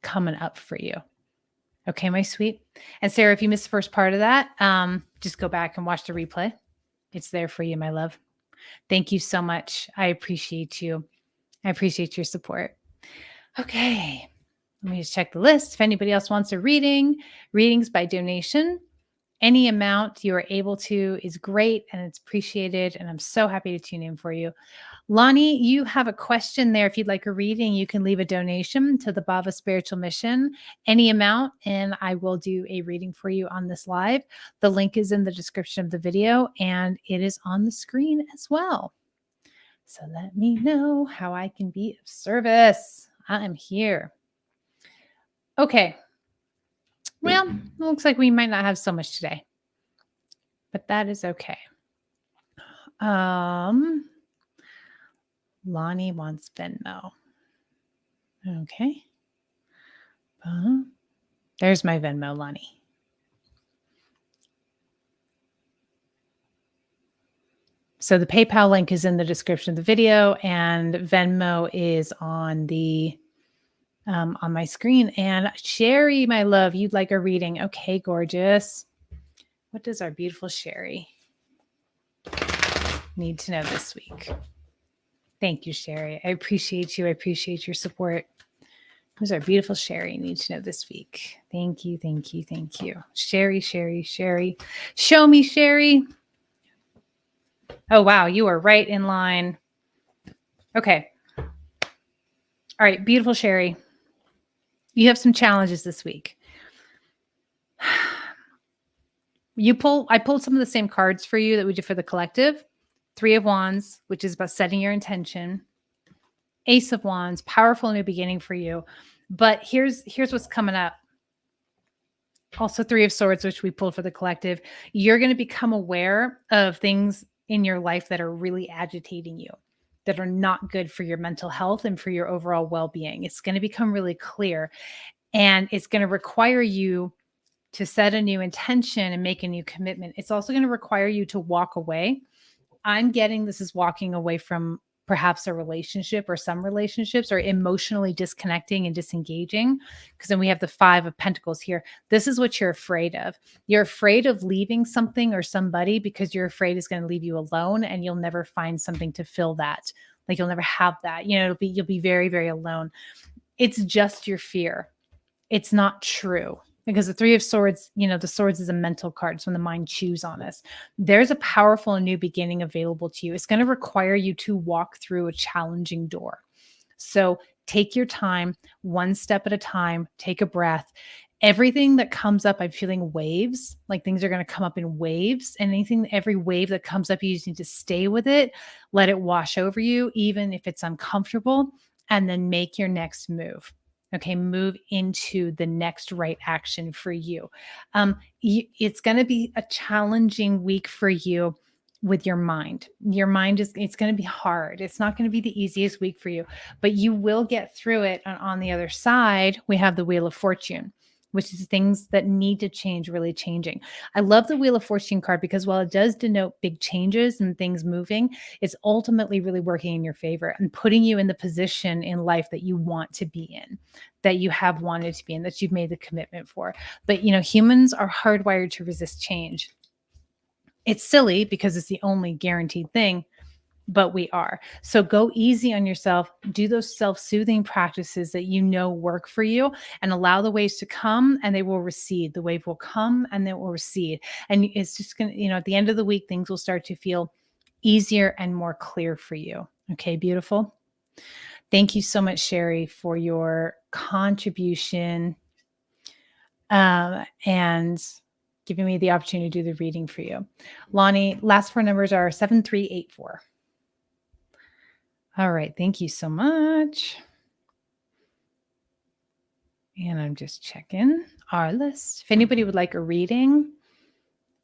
coming up for you. Okay, my sweet. And Sarah, if you missed the first part of that, just go back and watch the replay. It's there for you, my love. Thank you so much. I appreciate you. I appreciate your support. Okay, let me just check the list. If anybody else wants a reading, readings by donation, any amount you are able to is great and it's appreciated. And I'm so happy to tune in for you. Lonnie, you have a question there. If you'd like a reading, you can leave a donation to the Bhava Spiritual Mission, any amount, and I will do a reading for you on this live. The link is in the description of the video and it is on the screen as well. So let me know how I can be of service. I am here. Okay. Well, it looks like we might not have so much today, but that is okay. Lonnie wants Venmo. Okay. There's my Venmo, Lonnie. So the PayPal link is in the description of the video, and Venmo is on the on my screen. And Sherry, my love, you'd like a reading. Okay, gorgeous. What does our beautiful Sherry need to know this week? Thank you, Sherry. I appreciate you. I appreciate your support. What does our beautiful Sherry need to know this week? Thank you, thank you, thank you. Sherry, Sherry, Sherry. Show me, Sherry. Oh, wow. You are right in line. Okay. All right. Beautiful Sherry. You have some challenges this week. I pulled some of the same cards for you that we did for the collective. 3 of Wands, which is about setting your intention. Ace of Wands, powerful new beginning for you. But here's what's coming up. Also 3 of Swords, which we pulled for the collective. You're going to become aware of things in your life that are really agitating you, that are not good for your mental health and for your overall well-being. It's going to become really clear, and it's going to require you to set a new intention and make a new commitment. It's also going to require you to walk away. I'm getting this is walking away from perhaps a relationship or some relationships, or emotionally disconnecting and disengaging. Because then we have the 5 of Pentacles here. This is what you're afraid of. You're afraid of leaving something or somebody because you're afraid it's going to leave you alone, and you'll never find something to fill that. Like you'll never have that. You know, you'll be very, very alone. It's just your fear. It's not true. because the Three of Swords, the swords is a mental card. It's when the mind chews on us. There's a powerful new beginning available to you. It's going to require you to walk through a challenging door. So take your time, one step at a time, take a breath. Everything that comes up, I'm feeling waves, like things are going to come up in waves. And every wave that comes up, you just need to stay with it, let it wash over you, even if it's uncomfortable, and then make your next move. Okay, move into the next right action for you. It's going to be a challenging week for you with your mind. Your mind it's going to be hard. It's not going to be the easiest week for you, but you will get through it. And on the other side, we have the Wheel of Fortune, which is things that need to change, really changing. I love the Wheel of Fortune card because while it does denote big changes and things moving, it's ultimately really working in your favor and putting you in the position in life that you want to be in, that you have wanted to be in, that you've made the commitment for. But, humans are hardwired to resist change. It's silly because it's the only guaranteed thing, but we are. So go easy on yourself. Do those self-soothing practices that work for you, and allow the waves to come and they will recede. The wave will come and it will recede. And it's just going to, at the end of the week, things will start to feel easier and more clear for you. Okay, beautiful. Thank you so much, Sherry, for your contribution and giving me the opportunity to do the reading for you. Lonnie, last four numbers are 7384. All right. Thank you so much. And I'm just checking our list. If anybody would like a reading,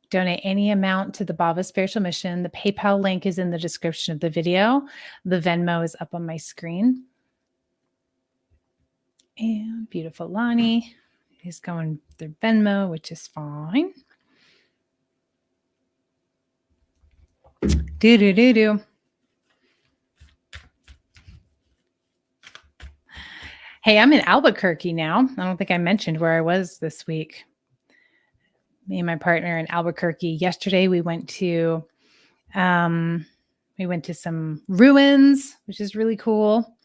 donate any amount to the Bhava Spiritual Mission. The PayPal link is in the description of the video. The Venmo is up on my screen. And beautiful Lonnie is going through Venmo, which is fine. Do. Hey, I'm in Albuquerque now. I don't think I mentioned where I was this week. Me and my partner in Albuquerque. Yesterday we went to some ruins, which is really cool.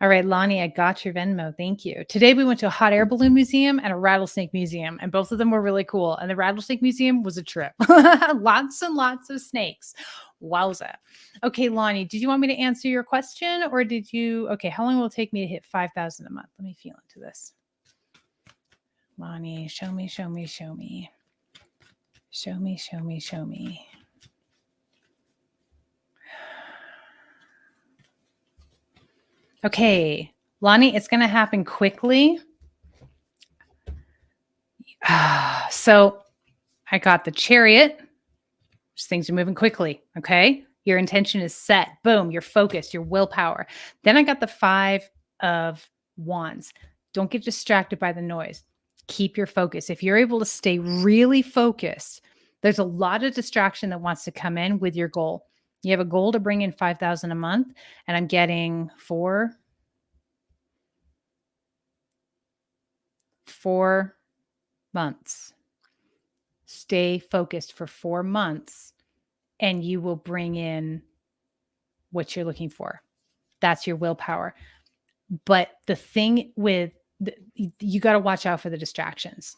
All right, Lonnie, I got your Venmo. Thank you. Today we went to a hot air balloon museum and a rattlesnake museum, and both of them were really cool. And the rattlesnake museum was a trip. Lots and lots of snakes. Wowza. Okay, Lonnie, did you want me to answer your question, or how long will it take me to hit 5,000 a month? Let me feel into this. Lonnie, show me. Show me. Okay, Lonnie, it's going to happen quickly. So I got the Chariot. Things are moving quickly. Okay. Your intention is set. Boom. You're focused, your willpower. Then I got the 5 of Wands. Don't get distracted by the noise. Keep your focus. If you're able to stay really focused, there's a lot of distraction that wants to come in with your goal. You have a goal to bring in 5,000 a month, and I'm getting 4 months. Stay focused for 4 months, and you will bring in what you're looking for. That's your willpower. But the thing you got to watch out for the distractions,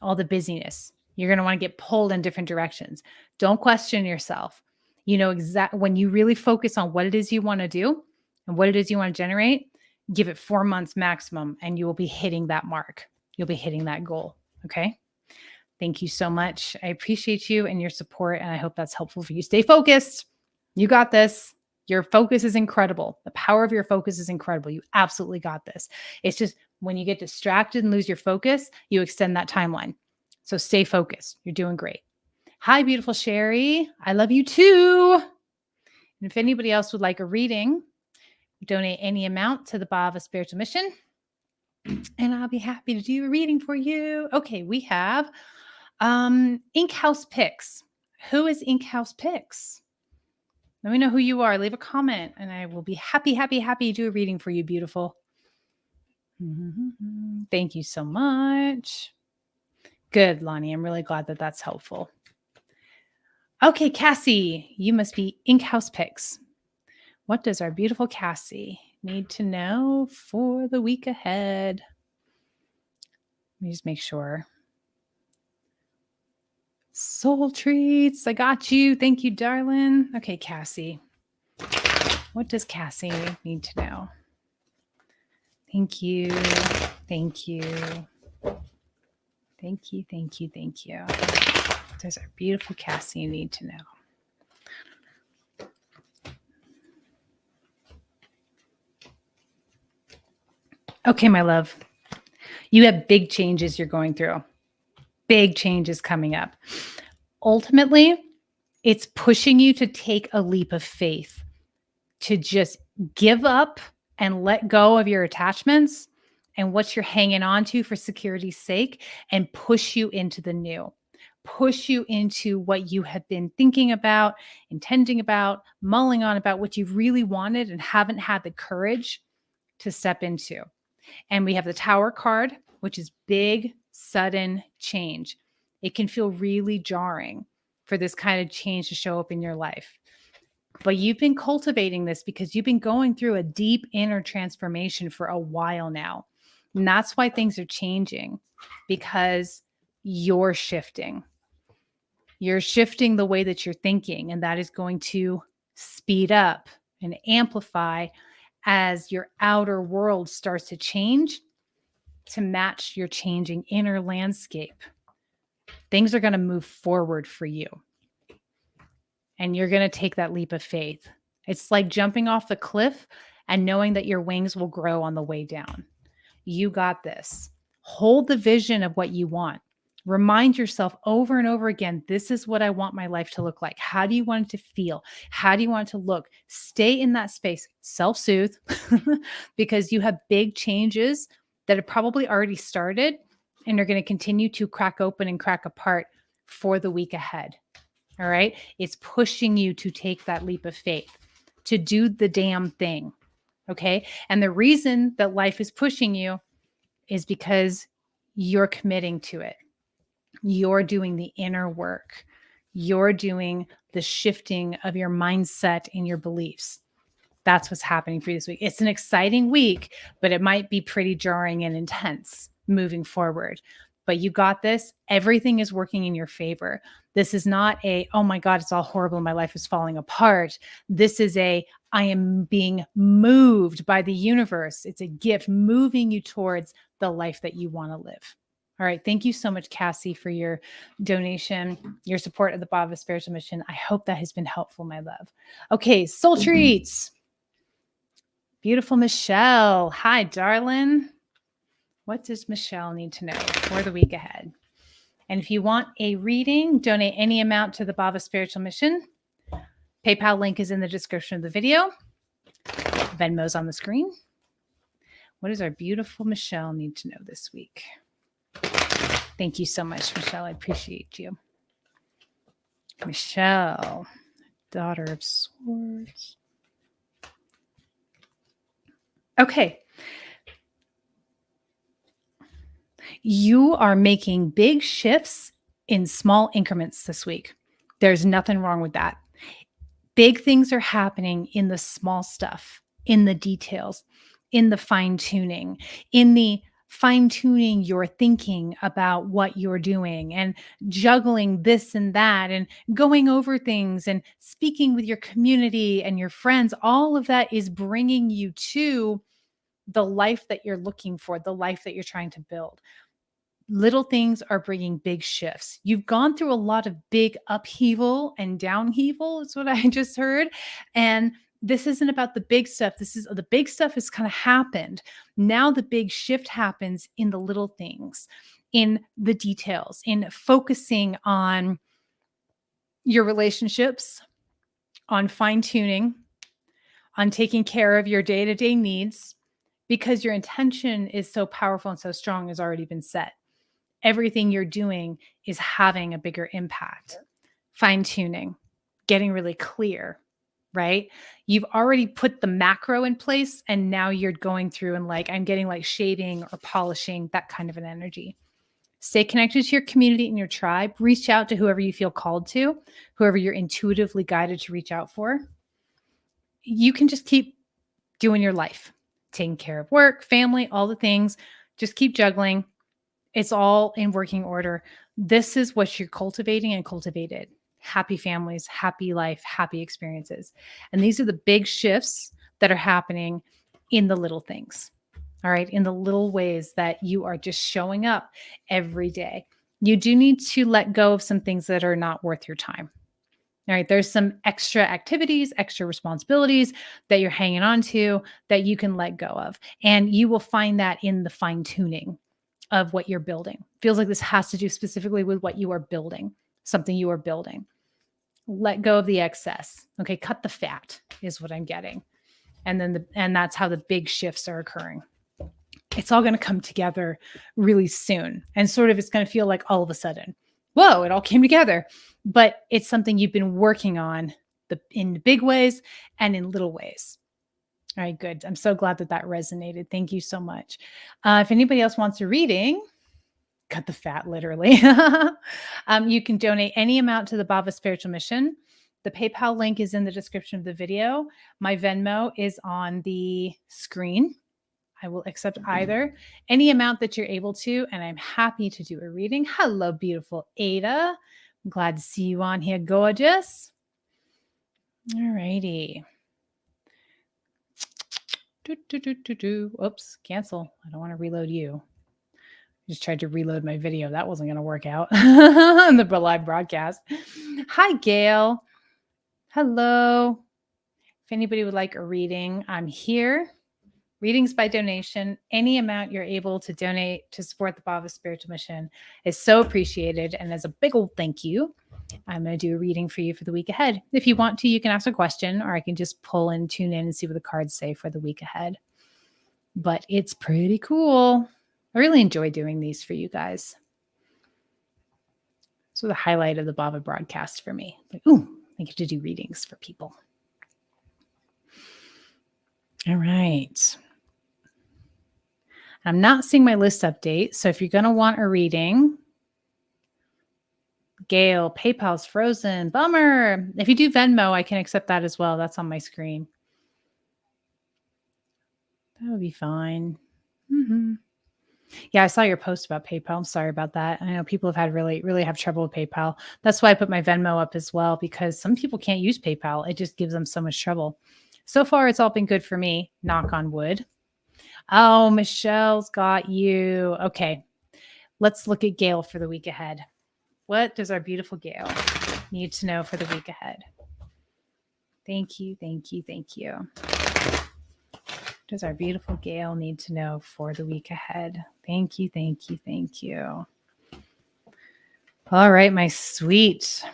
all the busyness. You're going to want to get pulled in different directions. Don't question yourself. When you really focus on what it is you want to do and what it is you want to generate, give it 4 months maximum, and you will be hitting that mark. You'll be hitting that goal. Okay. Thank you so much. I appreciate you and your support, and I hope that's helpful for you. Stay focused. You got this. Your focus is incredible. The power of your focus is incredible. You absolutely got this. It's just when you get distracted and lose your focus, you extend that timeline. So stay focused. You're doing great. Hi, beautiful Sherry. I love you too. And if anybody else would like a reading, donate any amount to the Bhava Spiritual Mission, and I'll be happy to do a reading for you. Okay, we have Ink House Picks. Who is Ink House Picks? Let me know who you are. Leave a comment, and I will be happy to do a reading for you, beautiful. Thank you so much. Good, Lonnie. I'm really glad that that's helpful. Okay, Cassie, you must be Ink House Picks. What does our beautiful Cassie need to know for the week ahead? Let me just make sure Soul treats. I got you. Thank you, darling. Okay, Cassie. What does Cassie need to know? Thank you. Thank you. Thank you. Thank you. Thank you. Does our beautiful Cassie need to know? Okay, my love. You have big changes you're going through. Big changes coming up. Ultimately, it's pushing you to take a leap of faith, to just give up and let go of your attachments and what you're hanging on to for security's sake, and push you into the new, push you into what you have been thinking about, intending about, mulling on about, what you've really wanted and haven't had the courage to step into. And we have the Tower card, which is big, sudden change. It can feel really jarring for this kind of change to show up in your life. But you've been cultivating this because you've been going through a deep inner transformation for a while now. And that's why things are changing, because you're shifting. You're shifting the way that you're thinking, and that is going to speed up and amplify as your outer world starts to change to match your changing inner landscape. Things are going to move forward for you. And you're going to take that leap of faith. It's like jumping off the cliff and knowing that your wings will grow on the way down. You got this. Hold the vision of what you want. Remind yourself over and over again, this is what I want my life to look like. How do you want it to feel? How do you want it to look? Stay in that space. Self-soothe because you have big changes that have probably already started and are going to continue to crack open and crack apart for the week ahead. All right. It's pushing you to take that leap of faith, to do the damn thing. Okay. And the reason that life is pushing you is because you're committing to it. You're doing the inner work. You're doing the shifting of your mindset and your beliefs. That's what's happening for you this week. It's an exciting week, but it might be pretty jarring and intense moving forward. But you got this. Everything is working in your favor. This is not a, oh my God, it's all horrible. My life is falling apart. This is a, I am being moved by the universe. It's a gift moving you towards the life that you want to live. All right. Thank you so much, Cassie, for your donation, your support of the Bhava Spiritual Mission. I hope that has been helpful, my love. Okay. Soul treats. Beautiful Michelle. Hi, darling. What does Michelle need to know for the week ahead? And if you want a reading, donate any amount to the Bhava Spiritual Mission. PayPal link is in the description of the video. Venmo's on the screen. What does our beautiful Michelle need to know this week? Thank you so much, Michelle. I appreciate you. Michelle, Daughter of Swords. Okay. You are making big shifts in small increments this week. There's nothing wrong with that. Big things are happening in the small stuff, in the details, in the fine-tuning, in the fine-tuning your thinking about what you're doing and juggling this and that and going over things and speaking with your community and your friends. All of that is bringing you to the life that you're looking for, the life that you're trying to build. Little things are bringing big shifts. You've gone through a lot of big upheaval and downheaval, is what I just heard. And this isn't about the big stuff. The big stuff has kind of happened. Now the big shift happens in the little things, in the details, in focusing on your relationships, on fine-tuning, on taking care of your day-to-day needs, because your intention is so powerful and so strong, has already been set. Everything you're doing is having a bigger impact. Fine-tuning, getting really clear, right? You've already put the macro in place, and now you're going through and I'm getting shaving or polishing, that kind of an energy. Stay connected to your community and your tribe. Reach out to whoever you feel called to, whoever you're intuitively guided to reach out for. You can just keep doing your life, taking care of work, family, all the things. Just keep juggling. It's all in working order. This is what you're cultivating and cultivated. Happy families, happy life, happy experiences. And these are the big shifts that are happening in the little things. All right. In the little ways that you are just showing up every day. You do need to let go of some things that are not worth your time. All right. There's some extra activities, extra responsibilities that you're hanging on to that you can let go of. And you will find that in the fine tuning of what you're building. Feels like this has to do specifically with what you are building, something you are building. Let go of the excess. Okay. Cut the fat is what I'm getting. And then and that's how the big shifts are occurring. It's all going to come together really soon. And sort of it's going to feel like all of a sudden, whoa, it all came together. But it's something you've been working on in big ways and in little ways. All right, good. I'm so glad that that resonated. Thank you so much. If anybody else wants a reading, cut the fat, literally. You can donate any amount to the Bhava Spiritual Mission. The PayPal link is in the description of the video. My Venmo is on the screen. I will accept either, any amount that you're able to, and I'm happy to do a reading. Hello, beautiful Ada. I'm glad to see you on here, gorgeous. All righty. Oops, cancel. I don't want to reload you. I just tried to reload my video. That wasn't going to work out on the live broadcast. Hi, Gail. Hello. If anybody would like a reading, I'm here. Readings by donation. Any amount you're able to donate to support the Bhava Spiritual Mission is so appreciated. And as a big old thank you, I'm going to do a reading for you for the week ahead. If you want to, you can ask a question, or I can just pull and tune in and see what the cards say for the week ahead. But it's pretty cool. I really enjoy doing these for you guys. So the highlight of the Bhava broadcast for me. Like, ooh, I get to do readings for people. All right. I'm not seeing my list update. So if you're going to want a reading, Gail, PayPal's frozen. Bummer. If you do Venmo, I can accept that as well. That's on my screen. That would be fine. Mm-hmm. Yeah, I saw your post about PayPal. I'm sorry about that. I know people have had really have trouble with PayPal. That's why I put my Venmo up as well, because some people can't use PayPal. It just gives them so much trouble. So far, it's all been good for me. Knock on wood. Oh, Michelle's got you. Okay, let's look at Gail for the week ahead. What does our beautiful Gail need to know for the week ahead? Thank you, thank you, thank you. Does our beautiful Gail need to know for the week ahead? Thank you, thank you, thank you. All right, my sweet.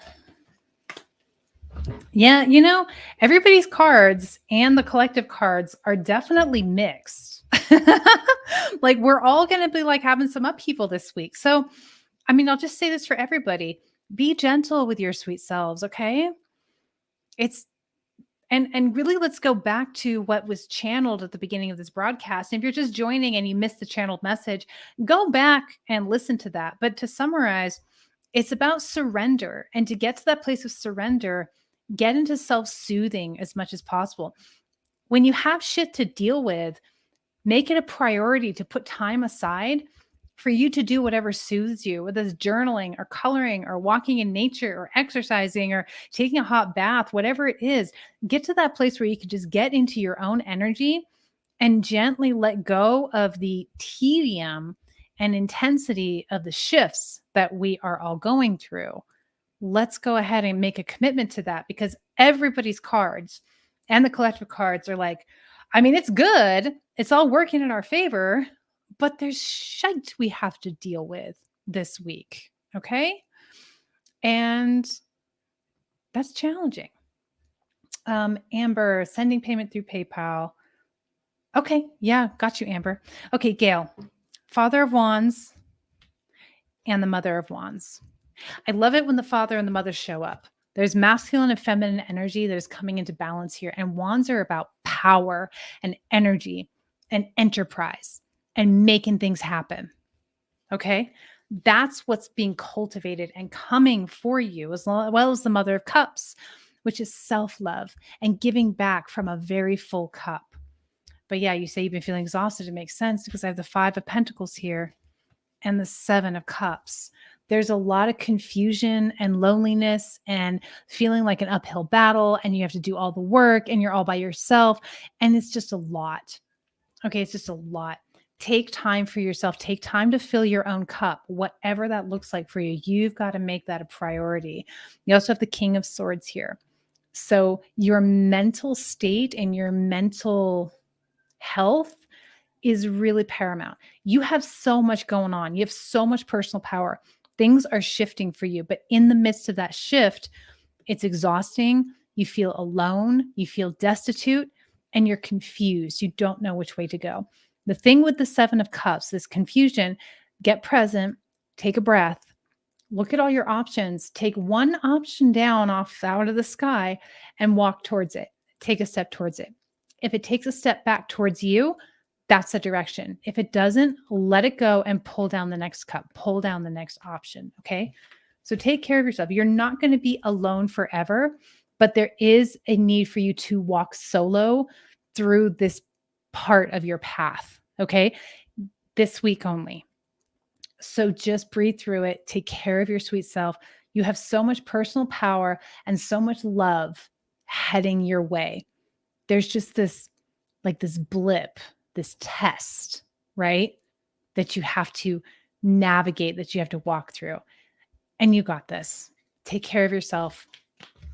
Yeah, you know, everybody's cards and the collective cards are definitely mixed. Like we're all going to be like having some upheaval this week. So, I mean, I'll just say this for everybody. Be gentle with your sweet selves, okay? And really let's go back to what was channeled at the beginning of this broadcast. And if you're just joining and you missed the channeled message, go back and listen to that. But to summarize, it's about surrender. And to get to that place of surrender, get into self-soothing as much as possible. When you have shit to deal with, make it a priority to put time aside for you to do whatever soothes you, whether it's journaling or coloring or walking in nature or exercising or taking a hot bath, whatever it is. Get to that place where you can just get into your own energy and gently let go of the tedium and intensity of the shifts that we are all going through. Let's go ahead and make a commitment to that, because everybody's cards and the collective cards are like, I mean, it's good. It's all working in our favor, but there's shite we have to deal with this week. Okay. And that's challenging. Amber, sending payment through PayPal. Okay. Yeah. Got you, Amber. Okay. Gail, Father of Wands and the Mother of Wands. I love it when the father and the mother show up. There's masculine and feminine energy that is coming into balance here. And wands are about power and energy and enterprise and making things happen. Okay. That's what's being cultivated and coming for you, as well as the Mother of Cups, which is self-love and giving back from a very full cup. But yeah, you say you've been feeling exhausted. It makes sense because I have the 5 of Pentacles here. and the Seven of Cups. There's a lot of confusion and loneliness and feeling like an uphill battle, and you have to do all the work and you're all by yourself. And it's just a lot. Okay. It's just a lot. Take time for yourself. Take time to fill your own cup, whatever that looks like for you. You've got to make that a priority. You also have the King of Swords here. So your mental state and your mental health is really paramount. You have so much going on. You have so much personal power. Things are shifting for you, but in the midst of that shift, it's exhausting. You feel alone, you feel destitute, and you're confused. You don't know which way to go. The thing with the Seven of Cups, this confusion, get present, take a breath, look at all your options, take one option down off out of the sky and walk towards it. Take a step towards it. If it takes a step back towards you, that's the direction. If it doesn't, let it go and pull down the next cup, pull down the next option. Okay. So take care of yourself. You're not going to be alone forever, but there is a need for you to walk solo through this part of your path. Okay. This week only. So just breathe through it. Take care of your sweet self. You have so much personal power and so much love heading your way. There's just this, like this blip, this test, right? That you have to navigate, that you have to walk through. And you got this. Take care of yourself.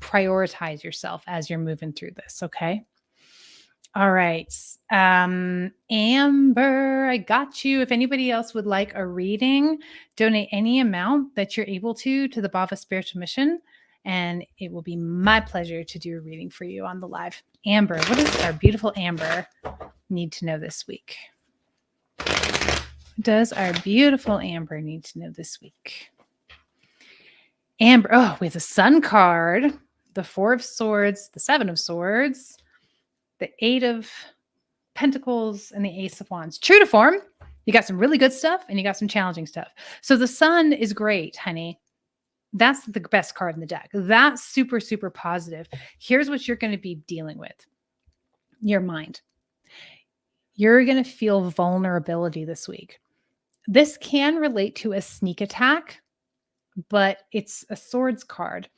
Prioritize yourself as you're moving through this, okay? All right. Amber, I got you. If anybody else would like a reading, donate any amount that you're able to the Bhava Spiritual Mission, and it will be my pleasure to do a reading for you on the live. Amber, what does our beautiful Amber need to know this week? What does our beautiful Amber need to know this week? Amber, oh, with a Sun card, the Four of Swords, the Seven of Swords, the Eight of Pentacles, and the Ace of Wands. True to form, you got some really good stuff and you got some challenging stuff. So the Sun is great, honey. That's the best card in the deck. That's super, super positive. Here's what you're going to be dealing with. Your mind. You're going to feel vulnerability this week. This can relate to a sneak attack, but it's a swords card.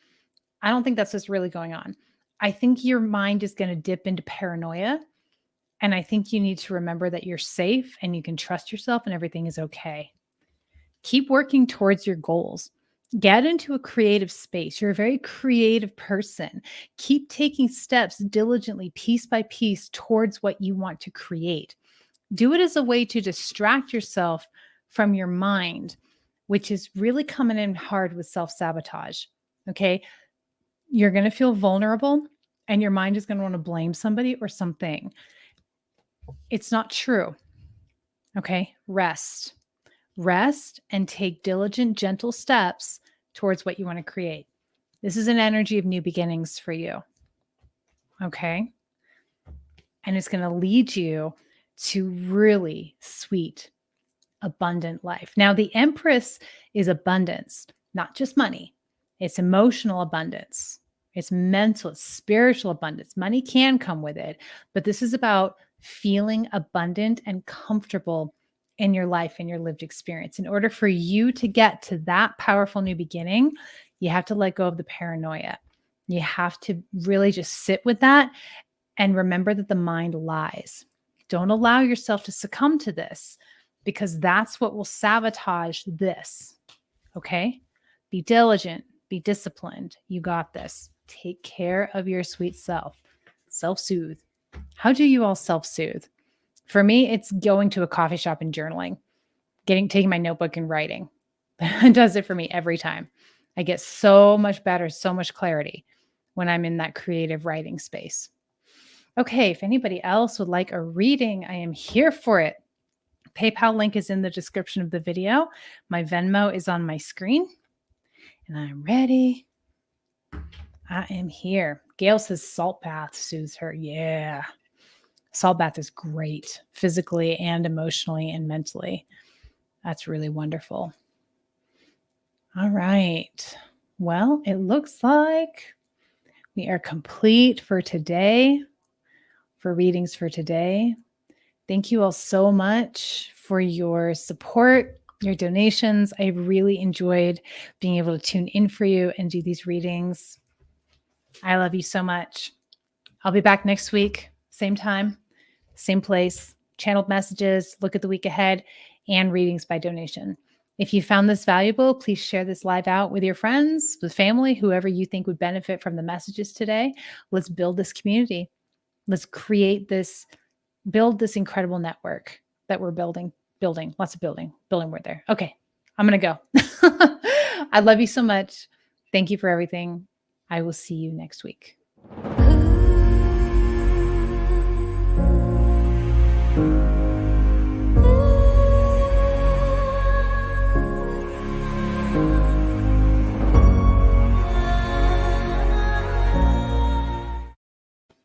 I don't think that's what's really going on. I think your mind is going to dip into paranoia. And I think you need to remember that you're safe and you can trust yourself and everything is okay. Keep working towards your goals. Get into a creative space. You're a very creative person. Keep taking steps diligently, piece by piece, towards what you want to create. Do it as a way to distract yourself from your mind, which is really coming in hard with self-sabotage. Okay. You're going to feel vulnerable and your mind is going to want to blame somebody or something. It's not true. Okay. Rest and take diligent, gentle steps towards what you want to create. This is an energy of new beginnings for you. Okay. And it's going to lead you to really sweet, abundant life. Now, the Empress is abundance, not just money. It's emotional abundance. It's mental, it's spiritual abundance. Money can come with it, but this is about feeling abundant and comfortable in your life and your lived experience. In order for you to get to that powerful new beginning, you have to let go of the paranoia. You have to really just sit with that and remember that the mind lies. Don't allow yourself to succumb to this because that's what will sabotage this. Okay? Be diligent, be disciplined. You got this. Take care of your sweet self. Self-soothe. How do you all self-soothe? For me, it's going to a coffee shop and journaling, taking my notebook and writing. It does it for me every time. I get so much better, so much clarity when I'm in that creative writing space. Okay, if anybody else would like a reading, I am here for it. PayPal link is in the description of the video. My Venmo is on my screen. And I'm ready. I am here. Gail says salt bath soothes her. Yeah. Salt bath is great physically and emotionally and mentally. That's really wonderful. All right. Well, it looks like we are complete for today, for readings for today. Thank you all so much for your support your donations. I really enjoyed being able to tune in for you and do these readings. I love you so much. I'll be back next week, same time, same place, channeled messages, look at the week ahead, and readings by donation. If you found this valuable, please share this live out with your friends, with family, whoever you think would benefit from the messages today. Let's build this community. Let's create this, build this incredible network that we're building, lots of building word there. Okay, I'm going to go. I love you so much. Thank you for everything. I will see you next week.